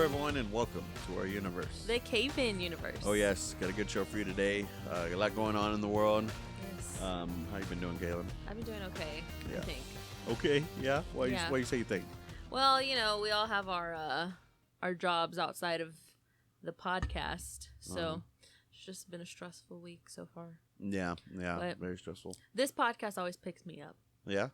Hello, everyone, and welcome to our universe. The CayVin universe. Oh, yes. Got a good show for you today. A lot going on in the world. Yes. How you been doing, Kaylin? I've been doing okay, Yeah. I think. Okay, yeah? Why Yeah. you say you think? Well, you know, we all have our jobs outside of the podcast, so it's just been a stressful week so far. Yeah, But very stressful. this podcast always picks me up. Yeah?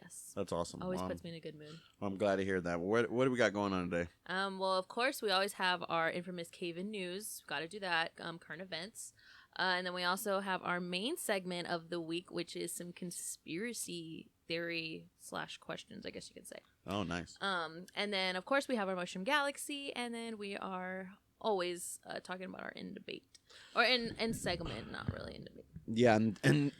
Yes. That's awesome. Always puts me in a good mood. I'm glad to hear that. What do we got going on today? Well, of course, we always have our infamous CayVin news. Got to do that. Current events. And then we also have our main segment of the week, which is some conspiracy theory / questions, I guess you could say. Oh, nice. And then, of course, we have our Mushroom Galaxy, and then we are always talking about our in debate. Or in segment, not really in debate. Yeah, and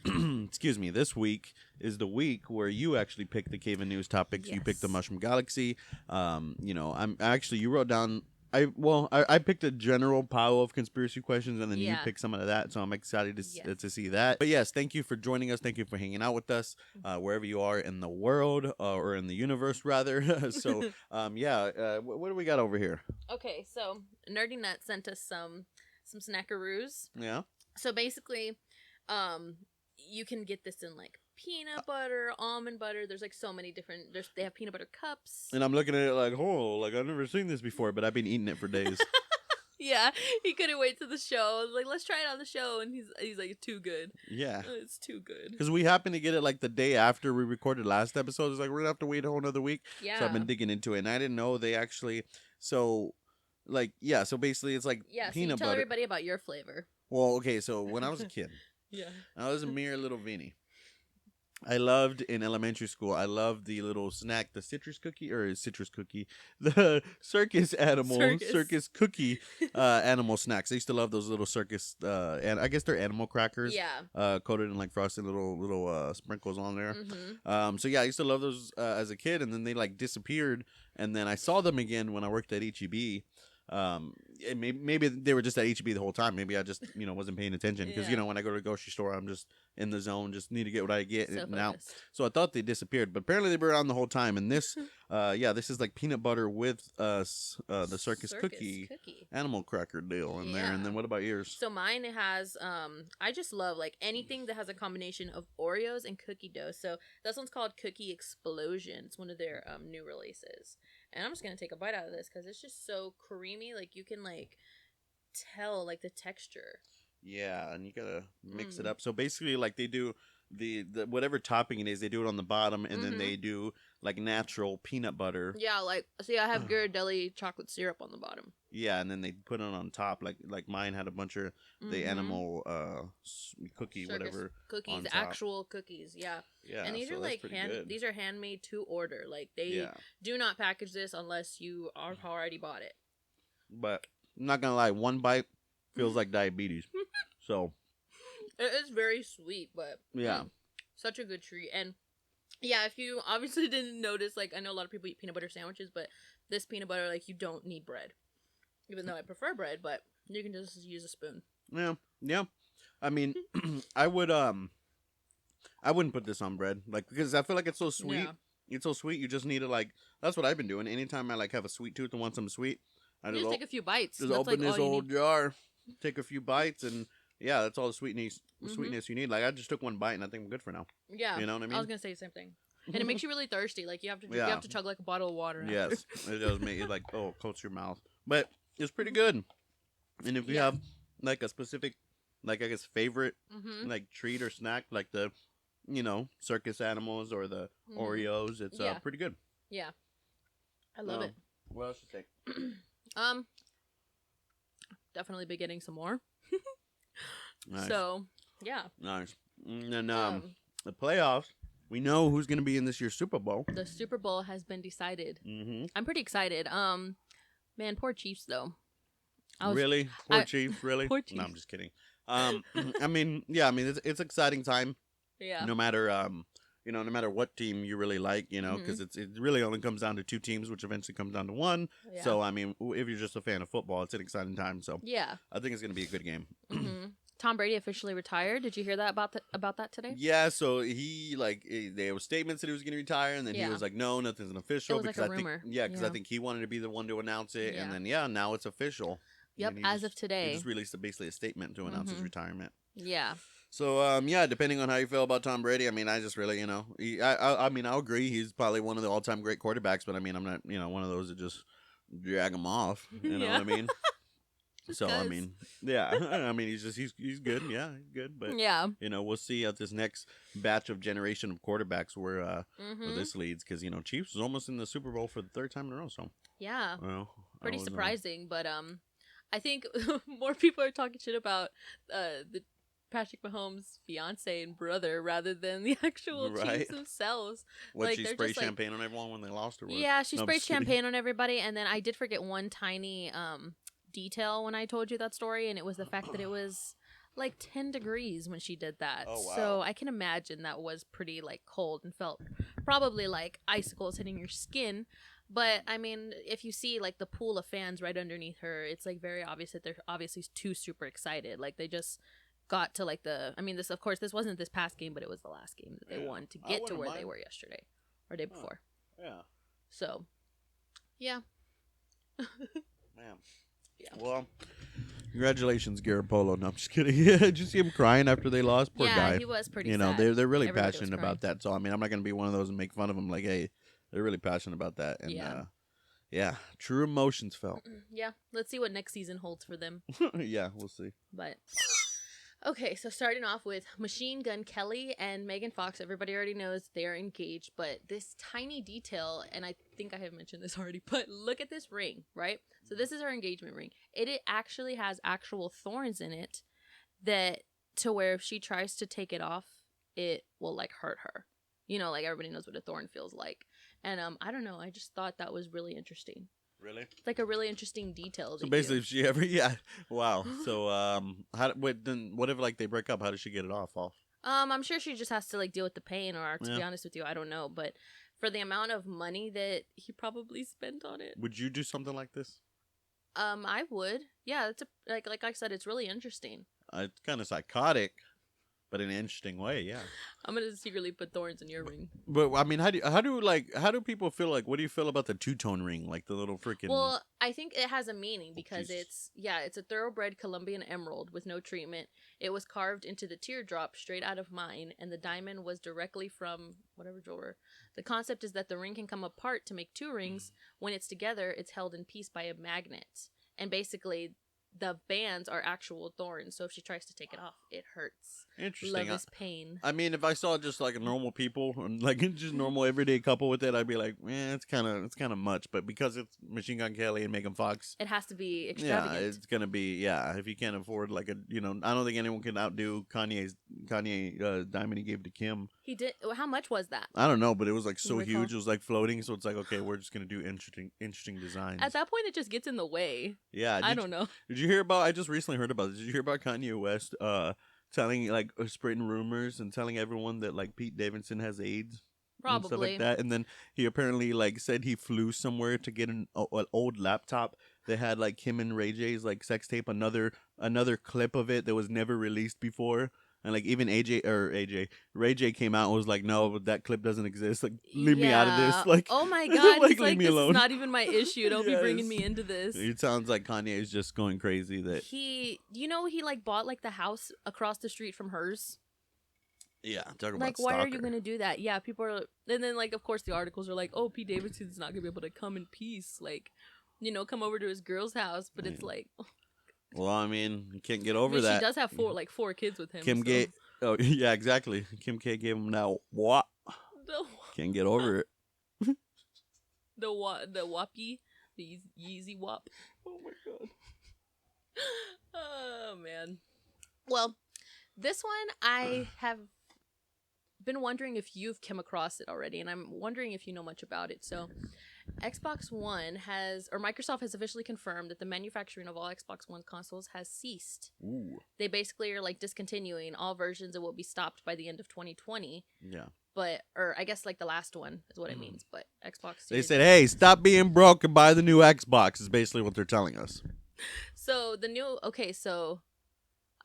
excuse me, this week is the week where you actually picked the CayVin news topics. Yes. You picked the Mushroom Galaxy. You wrote down. I picked a general pile of conspiracy questions, and then you picked some of that. So I'm excited to see that. But yes, thank you for joining us. Thank you for hanging out with us, wherever you are in the world or in the universe, rather. So what do we got over here? Okay, so Nerdy Nut sent us some snackaroos. Yeah. So basically, you can get this in like peanut butter, almond butter. There's like so many different. They have peanut butter cups. And I'm looking at it like, I've never seen this before, but I've been eating it for days. Yeah, he couldn't wait to the show. I was like, let's try it on the show, and he's like, too good. Yeah, it's too good. Because we happened to get it like the day after we recorded last episode. It's like we're gonna have to wait a whole another week. Yeah. So I've been digging into it, and I didn't know they actually. So basically it's like peanut tell butter. everybody about your flavor. Well, okay, so when I was a kid, I was a mere little Vinny. I loved in elementary school. I loved the little snack, the citrus cookie, the circus cookie animal snacks. I used to love those little circus, and I guess they're animal crackers. Yeah. Coated in like frosted little sprinkles on there. Mm-hmm. I used to love those as a kid, and then they like disappeared, and then I saw them again when I worked at HEB. And maybe they were just at HEB the whole time. Maybe I just wasn't paying attention because when I go to the grocery store, I'm just in the zone, just need to get what I get now. So I thought they disappeared, but apparently they were around the whole time. And this, this is like peanut butter with the circus cookie animal cracker deal in there. And then what about yours? So mine has I just love like anything that has a combination of Oreos and cookie dough. So this one's called Cookie Explosion. It's one of their new releases. And I'm just going to take a bite out of this because it's just so creamy. Like, you can, like, tell, like, the texture. Yeah, and you got to mix it up. So, basically, like, they do the whatever topping it is, they do it on the bottom. And then they do, like, natural peanut butter. Yeah, like, see, I have Ghirardelli chocolate syrup on the bottom. Yeah, and then they put it on top. Like mine had a bunch of the animal cookie, circus whatever. Cookies, actual cookies, yeah. Yeah, and these are like these are handmade to order. Like they do not package this unless you are already bought it. But I'm not gonna lie, one bite feels like diabetes. So it is very sweet, but such a good treat. And yeah, if you obviously didn't notice, like I know a lot of people eat peanut butter sandwiches, but this peanut butter, like you don't need bread. Even though I prefer bread, but you can just use a spoon. Yeah. I mean, I wouldn't put this on bread, like because I feel like it's so sweet. Yeah. It's so sweet. You just need to like. That's what I've been doing. Anytime I like have a sweet tooth and want something sweet, I just take a few bites. Just open this old jar, take a few bites, and that's all the sweetness you need. Like I just took one bite, and I think I'm good for now. Yeah, you know what I mean. I was gonna say the same thing. And it makes you really thirsty. Like you have to chug like a bottle of water. Yes, it does make it like coats your mouth, but it's pretty good. And if you have like a specific, like I guess favorite like treat or snack, like the circus animals or the Oreos, it's pretty good. Yeah, I love it. What else you think? Definitely be getting some more. Nice. So yeah, nice. And then the playoffs. We know who's going to be in this year's Super Bowl. The Super Bowl has been decided. I'm pretty excited. Man, poor Chiefs though. Really? Poor Chiefs, really? Poor Chiefs. No, I'm just kidding. I mean, it's exciting time. Yeah. No matter no matter what team you really like, because it really only comes down to two teams, which eventually comes down to one. Yeah. So I mean, if you're just a fan of football, it's an exciting time. So yeah, I think it's going to be a good game. Tom Brady officially retired. Did you hear that about that today? Yeah, so he there were statements that he was going to retire, and then he Yeah. was like, "No, nothing's official." It was like a rumor. Because I think he wanted to be the one to announce it, Yeah. and then now it's official. Yep, as of today, he just released basically a statement to announce his retirement. Yeah. So depending on how you feel about Tom Brady, I mean, I just really I mean, I'll agree he's probably one of the all-time great quarterbacks, but I mean, I'm not one of those that just drag him off. You know what I mean? So I mean, yeah, I mean he's good, yeah, he's good, but yeah, we'll see at this next batch of generation of quarterbacks where this leads, because Chiefs was almost in the Super Bowl for the third time in a row, so yeah, well, pretty surprising, but I think more people are talking shit about the Patrick Mahomes' fiance and brother rather than the actual Chiefs themselves. What, she sprayed champagne on everyone when they lost, or what? Yeah, she sprayed champagne on everybody, and then I did forget one tiny detail when I told you that story, and it was the fact that it was like 10 degrees when she did that. Oh, wow. So I can imagine that was pretty like cold and felt probably like icicles hitting your skin. But I mean, if you see like the pool of fans right underneath her, it's like very obvious that they're obviously too super excited. Like they just got to like this, of course, this wasn't this past game, but it was the last game that they won to get to where they were yesterday or day before. Yeah. So, yeah. Man. Yeah. Well, congratulations, Garrett Polo. No, I'm just kidding. Did you see him crying after they lost? Poor guy. Yeah, he was pretty sad. They're really passionate about that. So, I mean, I'm not going to be one of those and make fun of them. Like, hey, they're really passionate about that. And, yeah, true emotions felt. Yeah, let's see what next season holds for them. Yeah, we'll see. But, okay, so starting off with Machine Gun Kelly and Megan Fox. Everybody already knows they're engaged, but this tiny detail, and I think I have mentioned this already, but look at this ring, right? So this is her engagement ring. It actually has actual thorns in it that to where if she tries to take it off, it will like hurt her. Like everybody knows what a thorn feels like. And I don't know, I just thought that was really interesting. Really? It's like a really interesting detail. So basically, if she ever, wow. So what if like they break up? How does she get it off? I'm sure she just has to like deal with the pain, or to be honest with you, I don't know. But for the amount of money that he probably spent on it, would you do something like this? I would. Yeah, it's like I said, it's really interesting. It's kind of psychotic, but in an interesting way. Yeah. I'm gonna secretly put thorns in your ring. But I mean, how do people feel? Like, what do you feel about the two-tone ring, like the little freaking? Well, I think it has a meaning because it's a thoroughbred Colombian emerald with no treatment. It was carved into the teardrop straight out of mine, and the diamond was directly from whatever jeweler. The concept is that the ring can come apart to make two rings. When it's together, it's held in peace by a magnet, and basically the bands are actual thorns, so if she tries to take it off, it hurts. Interesting. Love is pain. I mean, if I saw just like a normal people, like just normal everyday couple with it, I'd be like, it's kind of much. But because it's Machine Gun Kelly and Megan Fox, it has to be extravagant. Yeah, it's gonna be. Yeah, if you can't afford like I don't think anyone can outdo Kanye diamond he gave to Kim. He did. How much was that? I don't know, but it was like so huge. It was like floating. So it's like, okay, we're just gonna do interesting designs. At that point, it just gets in the way. Yeah, I don't know. Did you hear about? I just recently heard about. Did you hear about Kanye West? Telling like spreading rumors and telling everyone that like Pete Davidson has AIDS. Probably. And stuff like that. And then he apparently like said he flew somewhere to get an old laptop that had like him and Ray J's like sex tape, another clip of it that was never released before. And like even Ray J came out and was like, no, that clip doesn't exist. Like, leave me out of this. Like, oh my god, like, leave me alone. This is not even my issue. Don't be bringing me into this. It sounds like Kanye is just going crazy. That he like bought like the house across the street from hers. Yeah, talk about like, stalker. Why are you gonna do that? Yeah, people are, and then like of course the articles are like, oh, Pete Davidson's not gonna be able to come in peace. Like, come over to his girl's house, but it's like. Well, I mean, you can't get over that. She does have four kids with him. Kim K. Oh, yeah, exactly. Kim K gave him that what? Can't get over it. The whoppy, the Yeezy wop. Oh my god. Oh man. Well, this one I have been wondering if you've come across it already, and I'm wondering if you know much about it. So, Xbox One Microsoft has officially confirmed that the manufacturing of all Xbox One consoles has ceased. Ooh. They basically are like discontinuing all versions and will be stopped by the end of 2020. Yeah. Or I guess like the last one is what it means. But Xbox Series. They said, hey, stop being broke and buy the new Xbox is basically what they're telling us. So the new,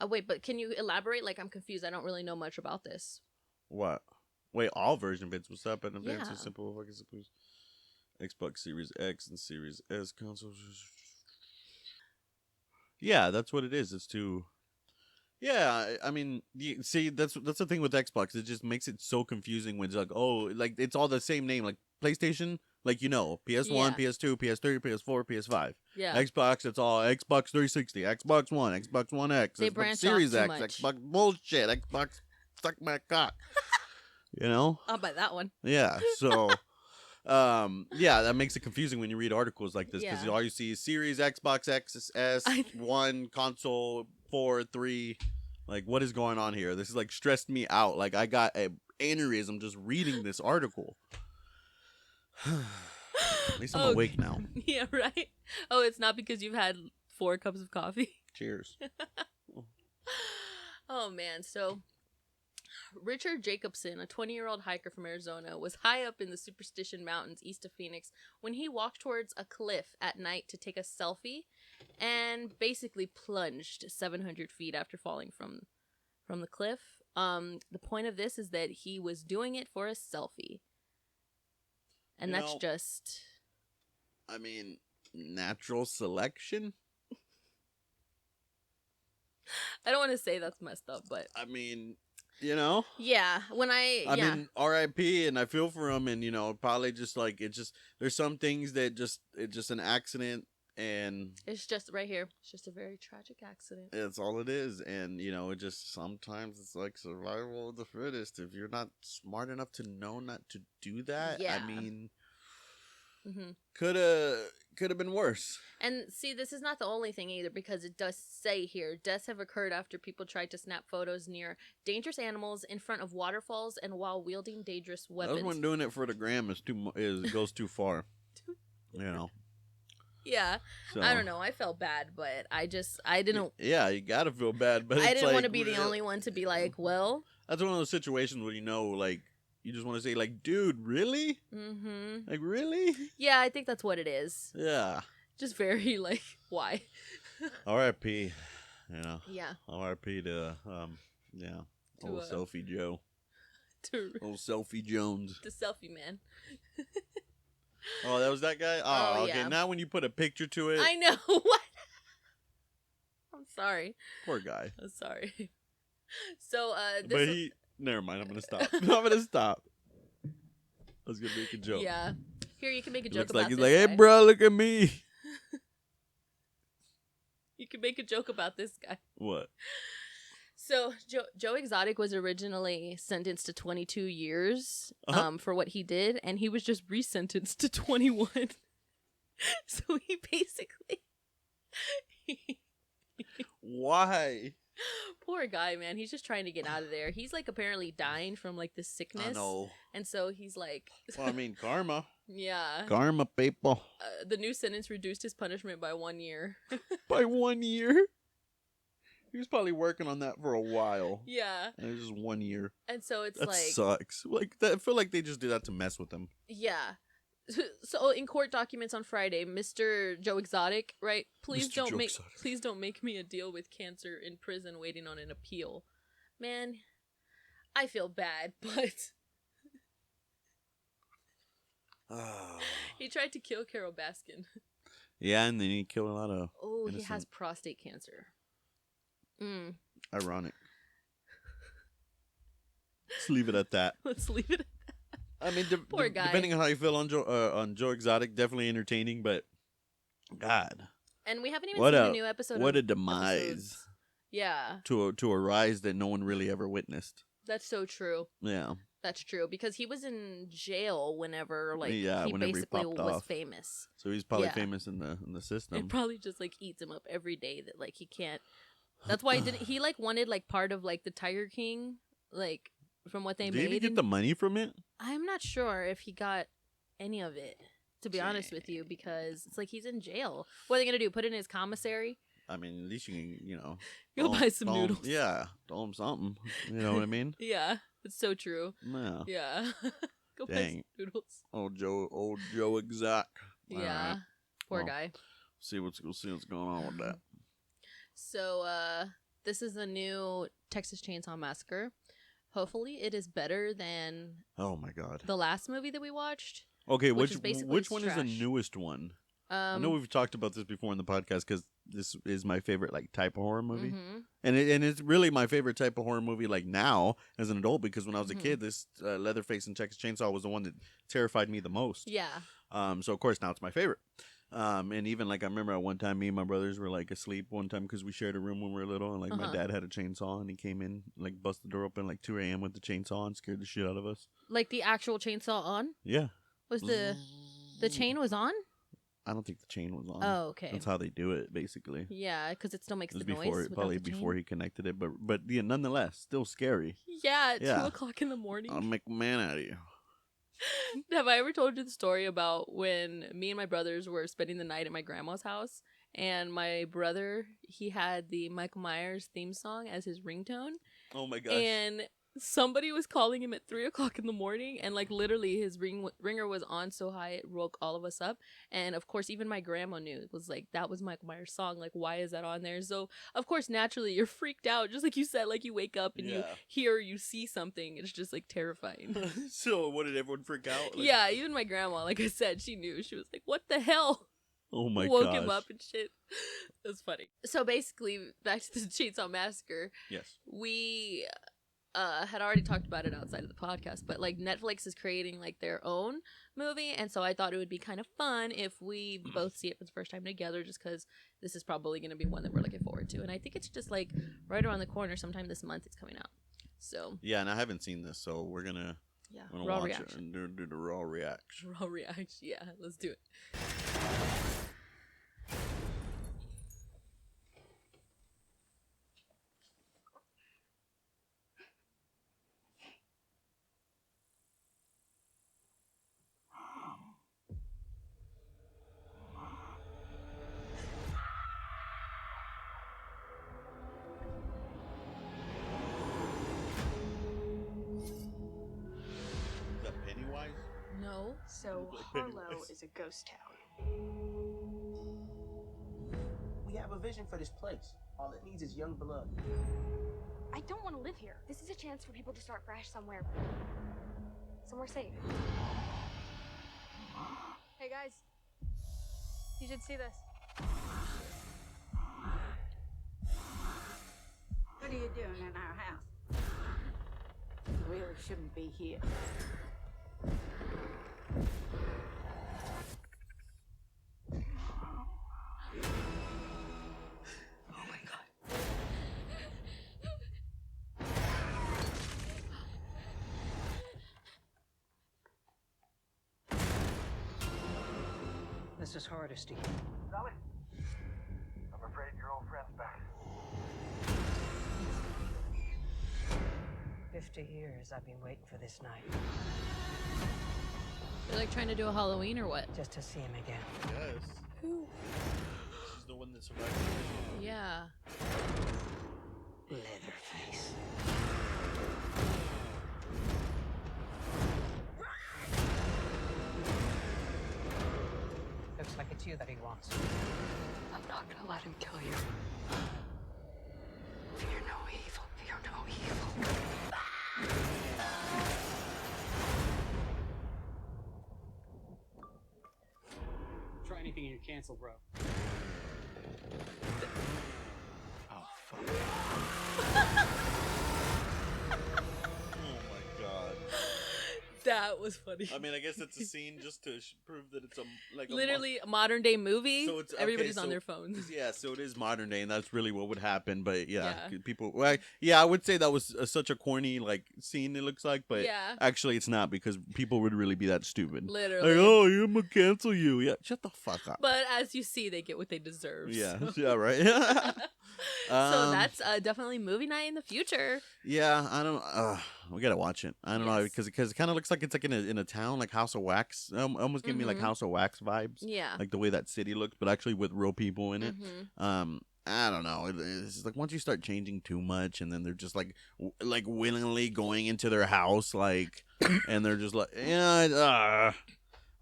Wait, but can you elaborate? Like, I'm confused. I don't really know much about this. What? Wait, all version bits. What's up? And advanced Yeah. simple fucking suppose. Xbox Series X and Series S consoles. Yeah, that's what it is. It's to. Yeah, I mean, see, that's the thing with Xbox. It just makes it so confusing when it's like, oh, like it's all the same name, like PlayStation, like PS1, PS2, PS3, PS4, PS5. Yeah. Xbox, it's all Xbox 360, Xbox One, Xbox One X, They Xbox branch Series off too X, much. Xbox bullshit, Xbox suck my cock. I'll buy that one. Yeah. So. Yeah, that makes it confusing when you read articles like this because Yeah. all you see is Series, Xbox X, S, one console, 4, 3. Like, what is going on here? This is like stressed me out. Like, I got an aneurysm just reading this article. At least I'm awake now. Yeah, right. Oh, it's not because you've had 4 cups of coffee. Cheers. Oh man, so Richard Jacobson, a 20-year-old hiker from Arizona, was high up in the Superstition Mountains east of Phoenix when he walked towards a cliff at night to take a selfie and basically plunged 700 feet after falling from the cliff. The point of this is that he was doing it for a selfie. And that's just... I mean, natural selection? I don't want to say that's messed up, but... I mean... Yeah, I mean, R.I.P. and I feel for him, and probably just like there's some things that it's just an accident, and it's just right here. It's just a very tragic accident. That's all it is, and it just sometimes it's like survival of the fittest. If you're not smart enough to know not to do that, I mean, could have been worse. And see, this is not the only thing either, because it does say here deaths have occurred after people tried to snap photos near dangerous animals, in front of waterfalls, and while wielding dangerous weapons. That's when doing it for the gram goes too far. Yeah, so, I don't know. I felt bad, but I didn't. Yeah, you gotta feel bad, but I didn't want to be the only one to be like, well. That's one of those situations where like. You just want to say, like, dude, really? Mm-hmm. Like, really? Yeah, I think that's what it is. Yeah. Just very, like, why? R.I.P. Yeah. R.I.P. to, old Selfie Joe. Old Selfie Jones. The Selfie Man. Oh, that was that guy? Oh, okay. Yeah. Now when you put a picture to it. I know. What? I'm sorry. Poor guy. I'm sorry. So, Never mind, I'm going to stop. I'm going to stop. I was going to make a joke. Yeah. Here, you can make a joke about this He's like, hey, bro, look at me. You can make a joke about this guy. What? So, Joe Exotic was originally sentenced to 22 years for what he did, and he was just resentenced to 21. So, he basically... Why? Poor guy, man. He's just trying to get out of there. He's like apparently dying from like this sickness. I know. And so he's like... Well, I mean, karma. Yeah. Karma, people. The new sentence reduced his punishment by 1 year. By 1 year? He was probably working on that for a while. Yeah. And it was just 1 year. And so it's that like... sucks. Like, I feel like they just did that to mess with him. Yeah. So in court documents on Friday, Mr. Joe Exotic, right? Please don't make me a deal with cancer in prison waiting on an appeal. Man, I feel bad, but he tried to kill Carol Baskin. Yeah, and then he killed a lot of he has prostate cancer. Ironic. Let's leave it at that. Let's leave it at that. I mean, Poor guy. Depending on how you feel on Joe Exotic, definitely entertaining, but God. And we haven't even seen a new episode. What a demise. Episodes. Yeah. To a rise that no one really ever witnessed. That's so true. Yeah. That's true, because he was in jail whenever he basically was off. famous. So he's probably famous in the system. It probably just like eats him up every day that like he can't. That's why he like wanted like part of like the Tiger King, like from what they made. Did he get the money from it? I'm not sure if he got any of it, to be honest with you, because it's like he's in jail. What are they gonna do? Put it in his commissary? I mean, at least you can, go buy some noodles. Yeah, throw him something. You know what I mean? Yeah, it's so true. Yeah. Yeah. Go buy some noodles. Old Joe Exotic. Yeah. Right. Poor guy. We'll see what's going on with that. So, this is the new Texas Chainsaw Massacre. Hopefully, it is better than Oh my god. the last movie that we watched. Okay, which which one is the trash. newest one? I know Um, we've talked about this before in the podcast because this is my favorite like type of horror movie, mhm. and it's really my favorite type of horror movie like now as an adult because when I was a Mhm. kid, this Leatherface and Texas Chainsaw was the one that terrified me the most. Yeah. So of course now it's my favorite. And even like I remember at one time me and my brothers were like asleep one time because we shared a room when we were little, and like my dad had a chainsaw and he came in like busted the door open like 2 a.m. with the chainsaw and scared the shit out of us. Like the actual chainsaw on? Yeah. Was the chain was on? I don't think the chain was on. Oh, okay. That's how they do it, basically. Yeah, because it still makes It was the noise. before, without probably the chain. before he connected it, but yeah, nonetheless, still scary. Yeah, at Yeah. 2:00 in the morning. I'll make a man out of you. Have I ever told you the story about when me and my brothers were spending the night at my grandma's house, and my brother, he had the Michael Myers theme song as his ringtone, Oh my gosh. and somebody was calling him at 3:00 in the morning, and like literally his ringer was on so high it woke all of us up. And of course, even my grandma knew. It was like, that was Michael Myers' song. Like, why is that on there? So of course, naturally, you're freaked out, just like you said. Like, you wake up and you Yeah. hear, you see something. It's just like terrifying. So, what did everyone freak out? Like, Yeah, even my grandma, like I said, she knew. She was like, what the hell? Oh my Woke gosh. him up and shit. It was funny. So basically, back to the Chainsaw Massacre. Yes. We had already talked about it outside of the podcast, but like Netflix is creating like their own movie, and so I thought it would be kind of fun if we both see it for the first time together, just because this is probably going to be one that we're looking forward to, and I think it's just like right around the corner. Sometime this month it's coming out. So Yeah, and I haven't seen this, so we're gonna raw watch reaction. it and do the raw reaction. Raw reaction. Yeah, let's do it. Is that Pennywise? No. So Like Harlow Pennywise. is a ghost town. We have a vision for this place. All it needs is young blood. I don't want to live here. This is a chance for people to start fresh somewhere. Somewhere safe. Hey guys, you should see this. What are you doing in our house? You really shouldn't be here. This is Hardesty. Sally, I'm afraid your old friend's back. 50 years I've been waiting for this night, They're like trying to do a Halloween or what? just to see him again. Yes. Who? She's the one that survived. Yeah. Leatherface. Looks like it's you that he wants. I'm not gonna let him kill you. Fear no evil. Fear no evil. Try anything and you're canceled, bro. Oh, fuck. Oh my god. That was funny. I mean, I guess it's a scene just to prove that it's a Literally a modern day movie. So it's- okay, everybody's on so- their phones. Yeah, so it is modern day, and that's really what would happen. But yeah, Yeah. people. Well, yeah, I would say that was such a corny like scene. It looks like, but Yeah. actually, it's not because people would really be that stupid. Literally. Like, oh, I'm gonna cancel you. Yeah, shut the fuck up. But as you see, they get what they deserve. Yeah, So, yeah, right. So Um, that's definitely movie night in the future. Yeah, I don't. We gotta watch it. I don't know Yes. because it kind of looks like it's like in a town like House of Wax. Almost gave me like Mhm. House of Wax vibes. Yeah. Like the way that city looks, but actually with real people in it. Mhm. I don't know. It's like once you start changing too much, and then they're just like willingly going into their house, like, and they're just like, yeah,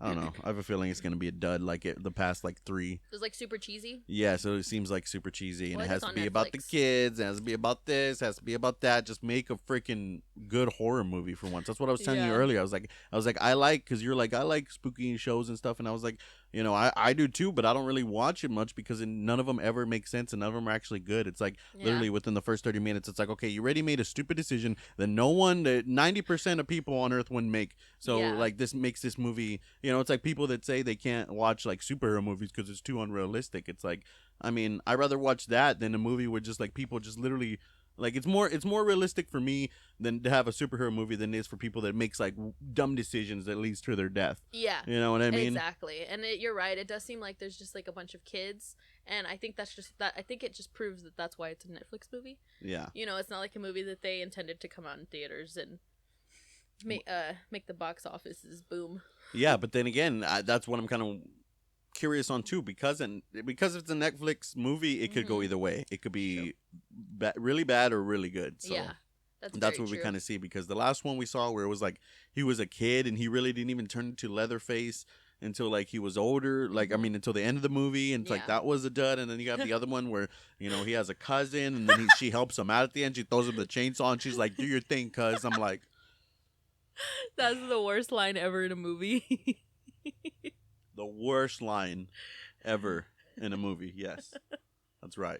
I don't know. I have a feeling it's gonna be a dud like the past like 3. It was like super cheesy. Yeah, so it seems like super cheesy, and Well, it has it's to on be about the Netflix. kids, it has to be about this, it has to be about that. Just make a freaking good horror movie for once. That's what I was telling you Yeah. earlier. I was like, I like, because you're like, I like spooky shows and stuff, and I was like, you know, I do too, but I don't really watch it much because none of them ever make sense, and none of them are actually good. It's like literally within the first 30 minutes, it's like, okay, you already made a stupid decision that 90% of people on Earth wouldn't make. So like this makes this movie, you know, it's like people that say they can't watch like superhero movies because it's too unrealistic. It's like, I mean, I'd rather watch that than a movie where just like people just literally like it's more realistic for me than to have a superhero movie than it is for people that makes like dumb decisions that leads to their death. Yeah. You know what I mean? Exactly. And you're right. It does seem like there's just like a bunch of kids, and I think that's just that. I think it just proves that that's why it's a Netflix movie. Yeah. You know, it's not like a movie that they intended to come out in theaters and make the box offices boom. Yeah, but then again, that's what I'm kind of curious on too, because it's a Netflix movie, it could go either way. It could be really bad or really good. So yeah, that's what we kind of see, because the last one we saw where it was like he was a kid and he really didn't even turn into Leatherface until like he was older, like I mean until the end of the movie, and it's like that was a dud. And then you got the other one where, you know, he has a cousin and then she helps him out at the end. She throws him the chainsaw and she's like, do your thing, cuz. I'm like, that's the worst line ever in a movie. the worst line ever in a movie. Yes, that's right.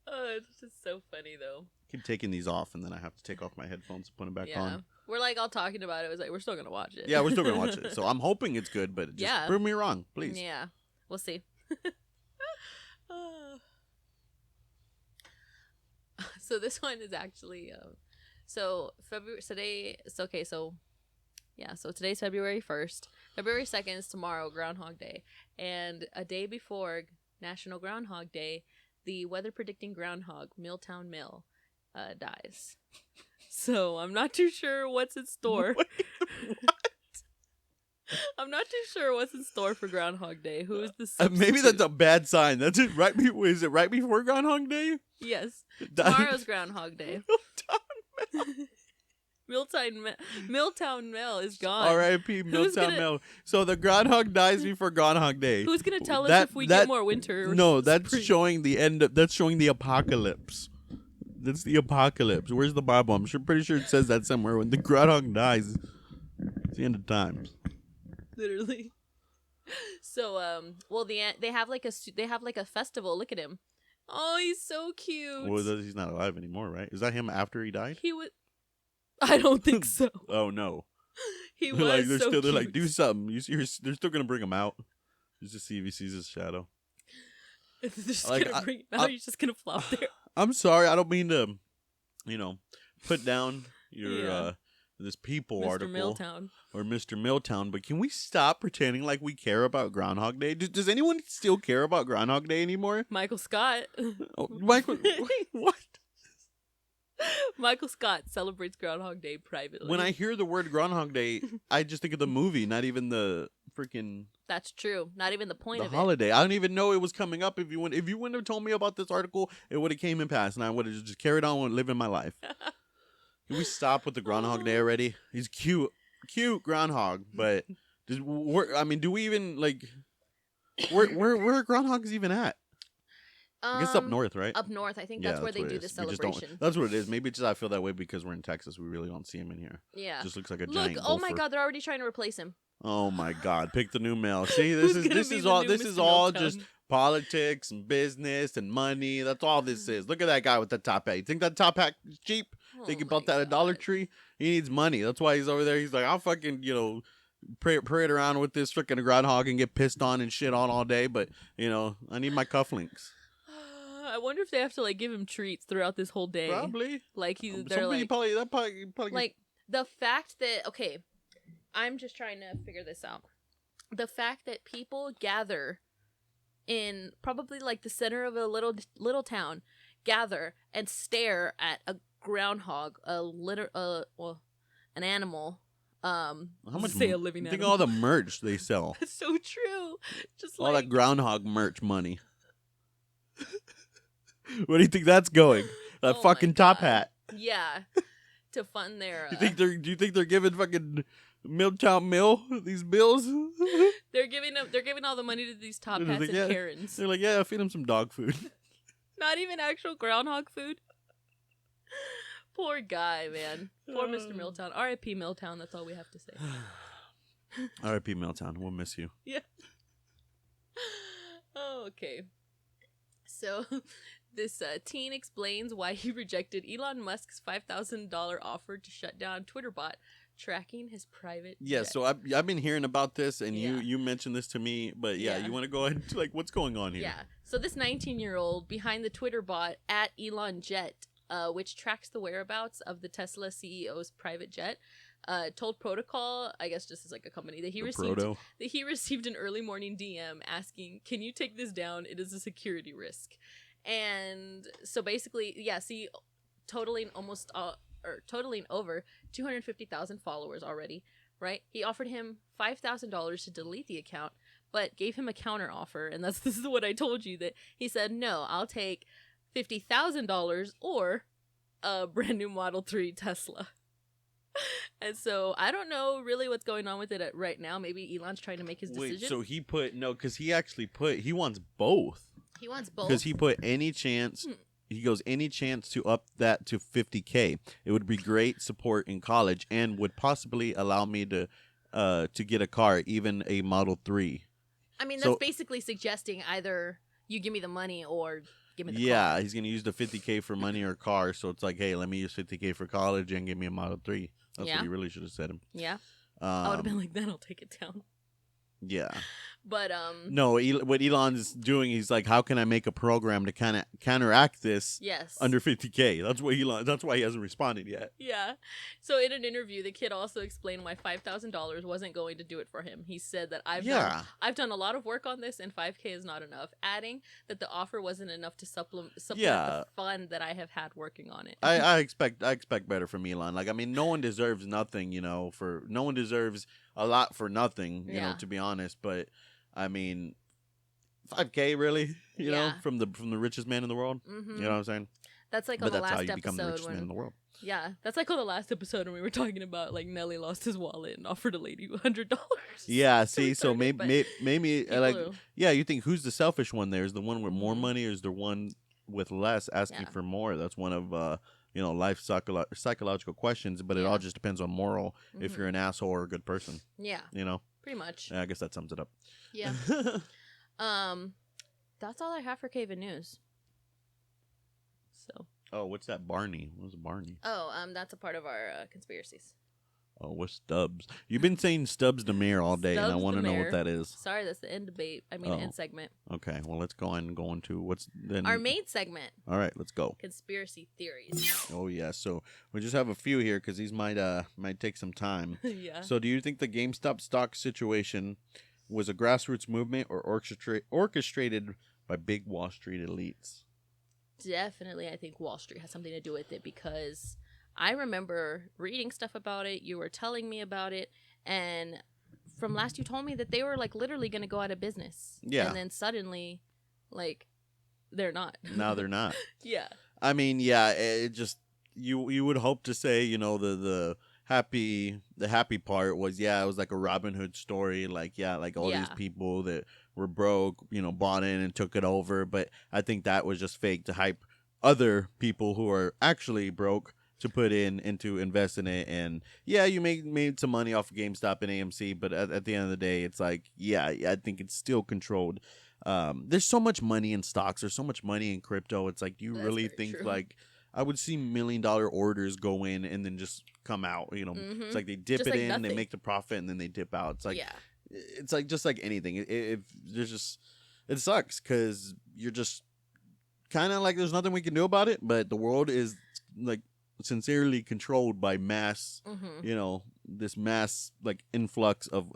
Oh, it's just so funny though. Keep taking these off and then I have to take off my headphones and put them back on. We're like all talking about it. It was like we're still gonna watch it. Yeah, we're still gonna watch it. So I'm hoping it's good, but just prove me wrong, please. Yeah, we'll see. So this one is actually so February today. It's okay. So yeah, so today's February 1st. February 2nd is tomorrow, Groundhog Day, and a day before National Groundhog Day, the weather predicting groundhog Milltown Mill dies. So I'm not too sure what's in store. Wait, what? I'm not too sure what's in store for Groundhog Day. Who is the maybe substitute? that's a bad sign. That's it. Right? Is it right before Groundhog Day? Yes. Tomorrow's Groundhog Day. Milltown Mill is gone. R.I.P. Milltown Mill. So the groundhog dies before Groundhog Day. Who's gonna tell us if we get more winter? Or no, that's spring? showing the end. That's showing the apocalypse. That's the apocalypse. Where's the Bible? I'm pretty sure it says that somewhere. When the groundhog dies, it's the end of times. Literally. So well they have like a festival. Look at him. Oh, he's so cute. Well, he's not alive anymore, right? Is that him after he died? He was. I don't think so. Oh no. He They're like, was so cute. They're like, do something. They're still gonna bring him out just to see if he sees his shadow. They're just Like, gonna bring him out. He's just gonna flop there. I'm sorry, I don't mean to, put down your this People Mr. article Milltown. or Mr. Milltown, but can we stop pretending like we care about Groundhog Day? Does anyone still care about Groundhog Day anymore? Michael Scott. Oh, Michael, what? Michael Scott celebrates Groundhog Day privately. When I hear the word Groundhog Day, I just think of the movie, not even the freaking. That's true. Not even the point The of holiday. I don't even know it was coming up. If you wouldn't have told me about this article, it would have came in past, and I would have just carried on with living my life. Can we stop with the Groundhog Day already? He's cute groundhog, but do we even like where are groundhogs even at? I guess up north, right? Up north, I think that's where they do the celebration. That's what it is. Maybe I feel that way because we're in Texas. We really don't see him in here. Yeah, just looks like a Look, giant. oh my gopher. God, they're already trying to replace him. Oh my God! Pick the new male. See, this is all just politics and business and money. That's all this is. Look at that guy with the top hat. You think that top hat is cheap? Think he bought that at Dollar Tree? He needs money. That's why he's over there. He's like, I'll fucking parade around with this freaking groundhog and get pissed on and shit on all day. But I need my cufflinks. I wonder if they have to like give him treats throughout this whole day. Probably. Like they're Somebody like probably like the fact that I'm just trying to figure this out. The fact that people gather in probably like the center of a little town, gather and stare at a groundhog, an animal. How much? Say a living think animal. all the merch they sell. That's so true. Just all that groundhog merch money. Where do you think that's going? That fucking top hat. Yeah, to fund their. Do you think they're giving fucking Milltown Mill, these bills. They're giving all the money to these top hats and Yeah. Karens. They're like, yeah, feed him some dog food. Not even actual groundhog food. Poor guy, man. Poor Mr. Milltown. R.I.P. Milltown. That's all we have to say. R.I.P. Milltown. We'll miss you. Yeah. Oh, okay. So, this teen explains why he rejected Elon Musk's $5,000 offer to shut down Twitter bot tracking his private Yeah, jet. so I've been hearing about this, and Yeah. you mentioned this to me, but yeah, Yeah. you want to go ahead and like, what's going on here? Yeah. So this 19-year-old behind the Twitter bot at Elon Jet, which tracks the whereabouts of the Tesla CEO's private jet, told Protocol, I guess just as like a company, that he received an early morning DM asking, "Can you take this down? It is a security risk." And so basically, yeah, see, totaling over 250,000 followers already, right? He offered him $5,000 to delete the account, but gave him a counter offer, and this is what I told you, that he said, "No, I'll take $50,000 or a brand new Model 3 Tesla." And so I don't know really what's going on with it right now. Maybe Elon's trying to make his decision. Wait, so because he actually he wants both. He wants both. Because he put any chance. He goes, any chance to up that to 50K. It would be great support in college and would possibly allow me to get a car, even a Model 3. I mean, that's basically suggesting either you give me the money or give me the car. Yeah, he's going to use the 50K for money or car. So it's like, hey, let me use 50K for college and give me a Model 3. That's what he really should have said him. Yeah. I would have been like, then I'll take it down. Yeah. But no, what Elon's doing, he's like, how can I make a program to kind of counteract this? Yes. Under 50K. That's why he hasn't responded yet. Yeah. So in an interview, the kid also explained why $5,000 wasn't going to do it for him. He said that I've done a lot of work on this and 5K is not enough, adding that the offer wasn't enough to supplement the fun that I have had working on it. I expect better from Elon. Like, I mean, no one deserves nothing, no one deserves a lot for nothing, you know, to be honest, but I mean, 5K really, you know, from the richest man in the world. Mm-hmm. You know what I'm saying? That's like on the last episode. That's how you become the richest man in the world. Yeah, that's like on the last episode when we were talking about like Nelly lost his wallet and offered a lady $100. Yeah, see, so maybe like, yeah, you think who's the selfish one there? Is the one with more money or is the one with less asking for more? That's one of life psychological questions, but it all just depends on moral. If you're an asshole or a good person. Yeah. Pretty much. Yeah, I guess that sums it up. Yeah. That's all I have for CayVin News. So. Oh, what's that Barney? What's Barney? Oh, that's a part of our conspiracies. Oh, what's Stubbs? You've been saying Stubbs the Mayor all day, and I want to know what that is. Sorry, that's the end debate. End segment. Okay, well, let's go on and go into what's then our main segment. All right, let's go. Conspiracy theories. Oh yeah, so we just have a few here because these might take some time. Yeah. So, do you think the GameStop stock situation was a grassroots movement or orchestrated by big Wall Street elites? Definitely, I think Wall Street has something to do with it because I remember reading stuff about it. You were telling me about it. And from last you told me that they were like literally going to go out of business. Yeah. And then suddenly, like, they're not. Now they're not. Yeah. I mean, yeah, it just, you would hope to say, the happy part was, it was like a Robin Hood story. Like, like all these people that were broke, bought in and took it over. But I think that was just fake to hype other people who are actually broke to put in and to invest in it. And you made some money off of GameStop and AMC, but at the end of the day, it's like, I think it's still controlled. There's so much money in stocks. There's so much money in crypto. It's like, do you really think true. Like, I would see $1 million orders go in and then just come out, It's like they dip just it like in, nothing. They make the profit and then they dip out. It's like, it's like, just like anything. If there's just, it sucks because you're just kind of like, there's nothing we can do about it, but the world is like sincerely controlled by mass, this mass like influx of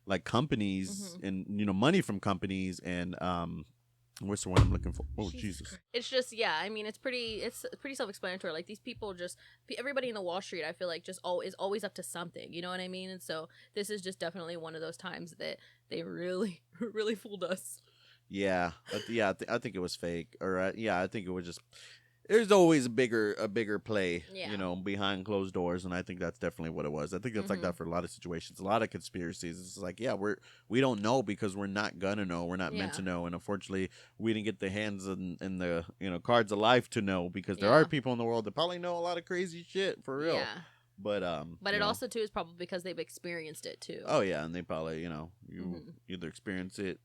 like companies and, money from companies and, what's the one I'm looking for? Oh, Jesus. It's just, it's pretty self-explanatory. Like, these people everybody in the Wall Street, I feel like, just is always up to something. You know what I mean? And so this is just definitely one of those times that they really, really fooled us. Yeah. I think it was fake. Or, I think it was just, there's always a bigger play, Yeah. you know, behind closed doors, and I think that's definitely what it was. I think it's like that for a lot of situations, a lot of conspiracies. It's like, yeah, we don't know because we're not gonna know, we're not meant to know, and unfortunately, we didn't get the hands and the cards of life to know because there are people in the world that probably know a lot of crazy shit for real. Yeah. But it also too is probably because they've experienced it too. Oh yeah, and they probably you either experience it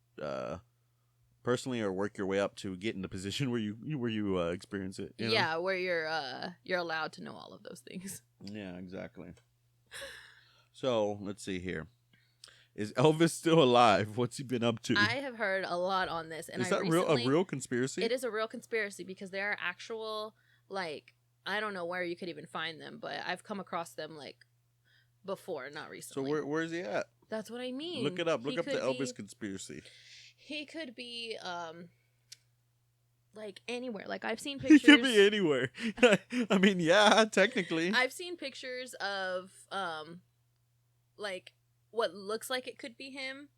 personally or work your way up to get in the position where you experience it. You know? Where you're allowed to know all of those things. Yeah, exactly. So let's see here. Is Elvis still alive? What's he been up to? I have heard a lot on this, and is that a real conspiracy? It is a real conspiracy because there are actual I don't know where you could even find them, but I've come across them before, not recently. So where is he at? That's what I mean. Look it up. Look up the Elvis conspiracy. He could be anywhere. I've seen pictures. He could be anywhere. I mean, yeah, technically. I've seen pictures of what looks like it could be him,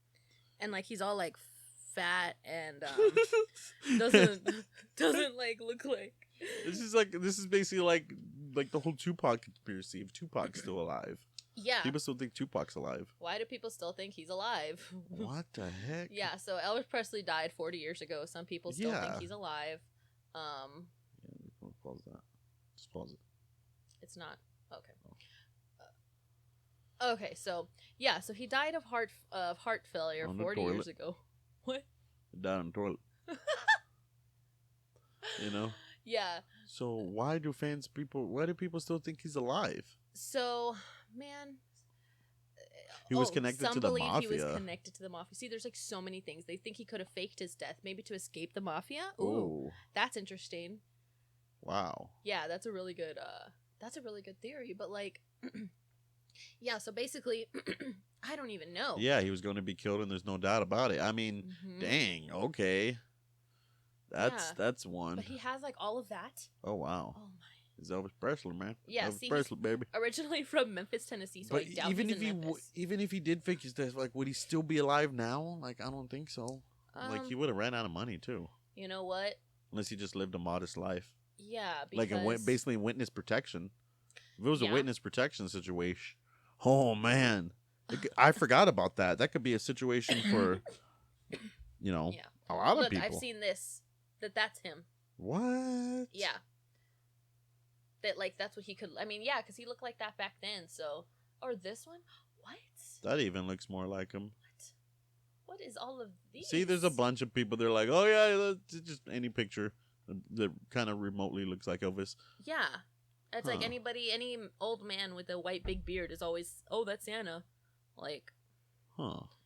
and he's all fat and doesn't look like. This is basically like the whole Tupac conspiracy. If Tupac's still alive. Yeah. People still think Tupac's alive. Why do people still think he's alive? What the heck? Yeah, so Elvis Presley died 40 years ago. Some people still think he's alive. Yeah, pause that. Just pause it. It's not. Okay. Okay, so he died of heart failure 40 years ago. What? He died on the toilet. Yeah. So why do people still think he's alive? So, man, he was connected to the mafia. Some believe he was connected to the mafia. See, there's so many things. They think he could have faked his death, maybe to escape the mafia. Ooh, that's interesting. Wow. Yeah, that's a really good theory. But yeah. So basically, I don't even know. Yeah, he was going to be killed, and there's no doubt about it. I mean, dang. Okay. That's one. But he has all of that. Oh wow. Oh my. He's Elvis Presley, man. Yeah, Elvis Presley, baby. Originally from Memphis, Tennessee, so but I doubt even he's if in Memphis. even if he did fake his death, would he still be alive now? I don't think so. He would have ran out of money too. You know what? Unless he just lived a modest life. Yeah, because basically witness protection. If it was a witness protection situation, oh man, I forgot about that. That could be a situation for, a lot of people. I've seen this. That's him. What? Yeah. That that's what he could. I mean, yeah, because he looked like that back then. So, or this one. What? That even looks more like him. What is all of these? See, there's a bunch of people. They're like, oh yeah, just any picture that kind of remotely looks like Elvis. Yeah, it's like any old man with a white big beard is always, oh, that's Santa.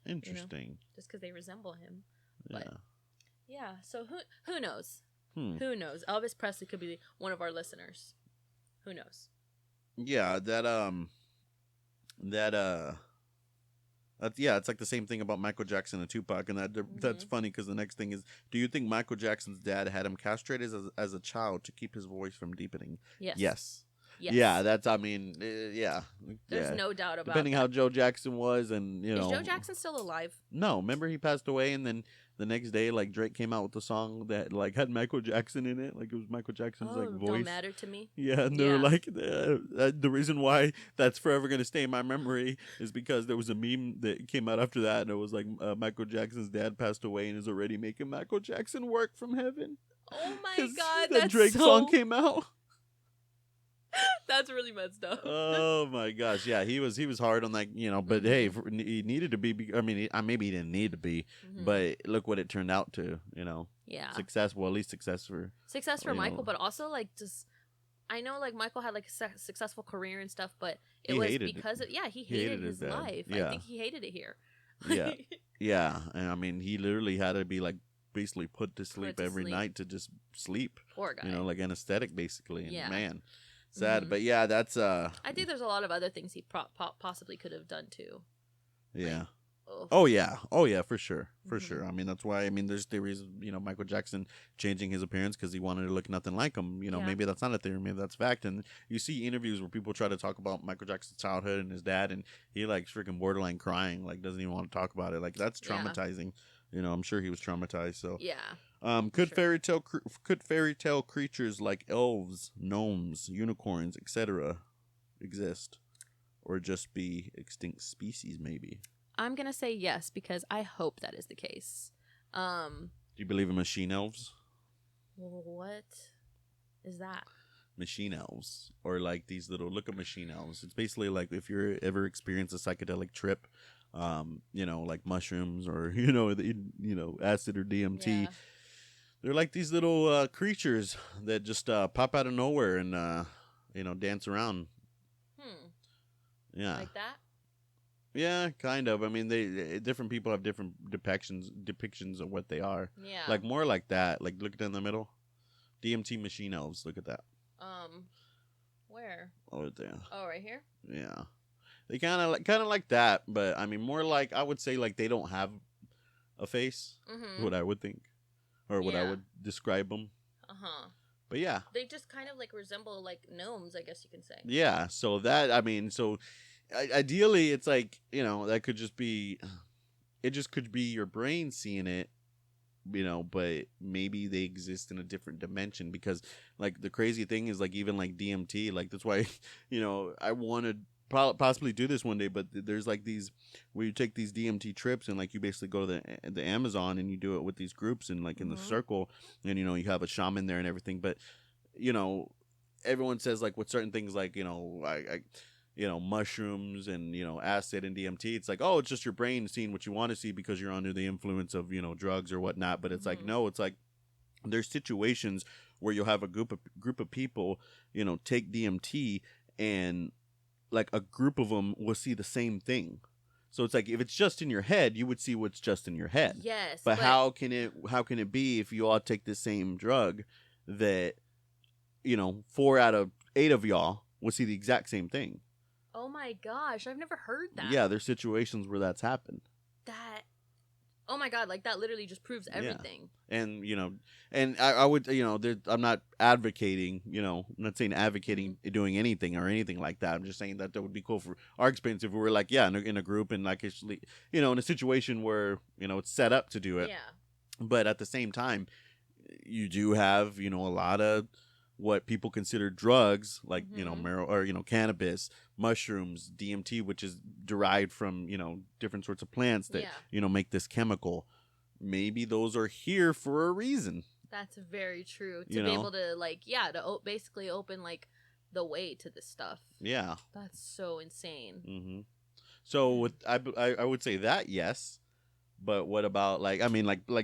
Interesting. Just because they resemble him. Yeah. But, yeah. So who knows? Who knows? Elvis Presley could be one of our listeners. Who knows? Yeah, it's like the same thing about Michael Jackson and Tupac, and that's funny because the next thing is, do you think Michael Jackson's dad had him castrated as a child to keep his voice from deepening? Yes. Yeah, yeah. There's no doubt about depending how Joe Jackson was, and is Joe Jackson still alive? No, remember he passed away, and then the next day, Drake came out with a song that had Michael Jackson in it, it was Michael Jackson's voice. Don't matter to me. Yeah, and they were like, the reason why that's forever gonna stay in my memory is because there was a meme that came out after that, and it was Michael Jackson's dad passed away and is already making Michael Jackson work from heaven. Oh my god, that Drake song came out. That's really messed up. Oh my gosh, yeah, he was hard on but hey, he needed to be. I mean, maybe he didn't need to be, but look what it turned out to. Yeah, successful, at least success for Michael, but also just. I know Michael had a successful career and stuff, but it he was hated because he hated his life. Yeah. I think he hated it here. Yeah, and I mean he literally had to be basically put to sleep every night to just sleep. Poor guy. Anesthetic basically. And yeah. Man. Sad, but yeah, that's I think there's a lot of other things he possibly could have done too. Yeah. Oh yeah, for sure, sure. I mean, that's why. I mean, there's theories. Michael Jackson changing his appearance because he wanted to look nothing like him. Maybe that's not a theory, maybe that's fact. And you see interviews where people try to talk about Michael Jackson's childhood and his dad, and he freaking borderline crying, doesn't even want to talk about it. That's traumatizing. I'm sure he was traumatized. So Yeah. could sure. fairy tale creatures like elves, gnomes, unicorns, etc. exist, or just be extinct species? Maybe. I'm gonna say yes because I hope that is the case. Do you believe in machine elves? What is that? Machine elves, or like these little look at machine elves. It's basically like if you're ever experienced a psychedelic trip, like mushrooms or acid or DMT. Yeah. They're like these little creatures that just pop out of nowhere and dance around. Yeah. Like that? Yeah, kind of. I mean, they different people have different depictions of what they are. Yeah. Like more like that. Like look at that in the middle. DMT machine elves. Look at that. Where? Oh, there. Oh, right here. Yeah, they kind of like that, but I mean, more like I would say like they don't have a face. Mm-hmm. What I would think, or what I Yeah. would describe them. But yeah, They just kind of like resemble like gnomes, I guess you can say. yeah. So that ideally, it's like that could just be, it just could be your brain seeing it. But maybe they exist in a different dimension because like the crazy thing is like even like DMT, like that's why I want to possibly do this one day, but there's like these where you take these DMT trips and like you basically go to the Amazon and you do it with these groups and like in the circle and you have a shaman there and everything, but everyone says like with certain things like mushrooms and acid and DMT, it's like, oh, it's just your brain seeing what you want to see because you're under the influence of drugs or whatnot. But it's like, no, it's like there's situations where you'll have a group of people take DMT and like a group of them will see the same thing. So it's like if it's just in your head, you would see what's just in your head. Yes, but how can it be if you all take the same drug that 4 out of 8 of y'all will see the exact same thing? Oh my gosh, I've never heard that. Yeah, there's situations where that's happened. Oh my god, like that literally just proves everything. Yeah. And I would, I'm not advocating, I'm not saying advocating doing anything or anything like that. I'm just saying that would be cool for our experience if we were like, yeah, in a group and like actually, in a situation where, it's set up to do it. Yeah. But at the same time, you do have, a lot of what people consider drugs, like marijuana or cannabis, mushrooms, DMT, which is derived from different sorts of plants that make this chemical. Maybe those are here for a reason. That's very true. To be able to basically open like the way to this stuff. Yeah, that's so insane. Mm-hmm. So I would say that yes, but what about like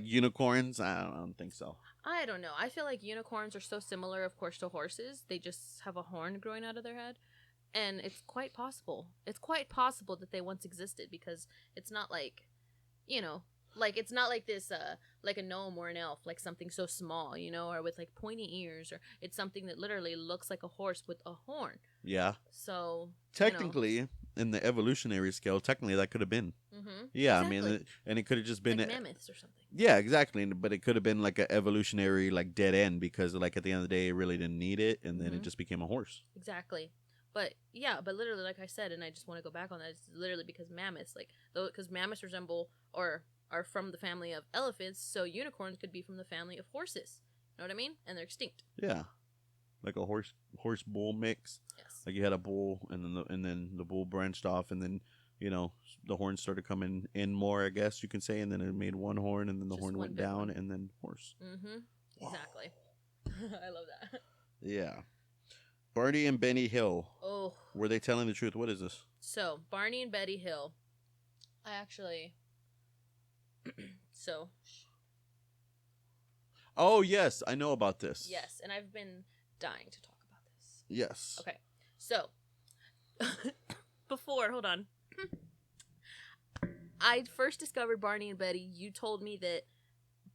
unicorns? I don't think so. I don't know. I feel like unicorns are so similar, of course, to horses. They just have a horn growing out of their head. And it's quite possible. It's quite possible that they once existed because it's not like, it's not like this, like a gnome or an elf, like something so small, or with like pointy ears, or it's something that literally looks like a horse with a horn. Yeah. So technically, in the evolutionary scale, technically that could have been. Mm-hmm. Yeah, exactly. I mean, and it could have just been like mammoths or something. Yeah, exactly. But it could have been like an evolutionary like dead end because like at the end of the day, it really didn't need it, and then it just became a horse. Exactly. But literally, like I said, and I just want to go back on that. It's literally because mammoths, because mammoths resemble or are from the family of elephants, so unicorns could be from the family of horses. You know what I mean? And they're extinct. Yeah, like a horse bull mix. Yes. Like you had a bull, and then the bull branched off, and then the horns started coming in more, I guess you can say, and then it made one horn, and then the Just horn one went big down, one. and then horse. Mm-hmm. Exactly. I love that. Yeah. Barney and Betty Hill. Oh. Were they telling the truth? What is this? So, Barney and Betty Hill. I actually... Oh, yes. I know about this. Yes, and I've been dying to talk about this. Yes. Okay. So, hold on. I first discovered Barney and Betty. You told me that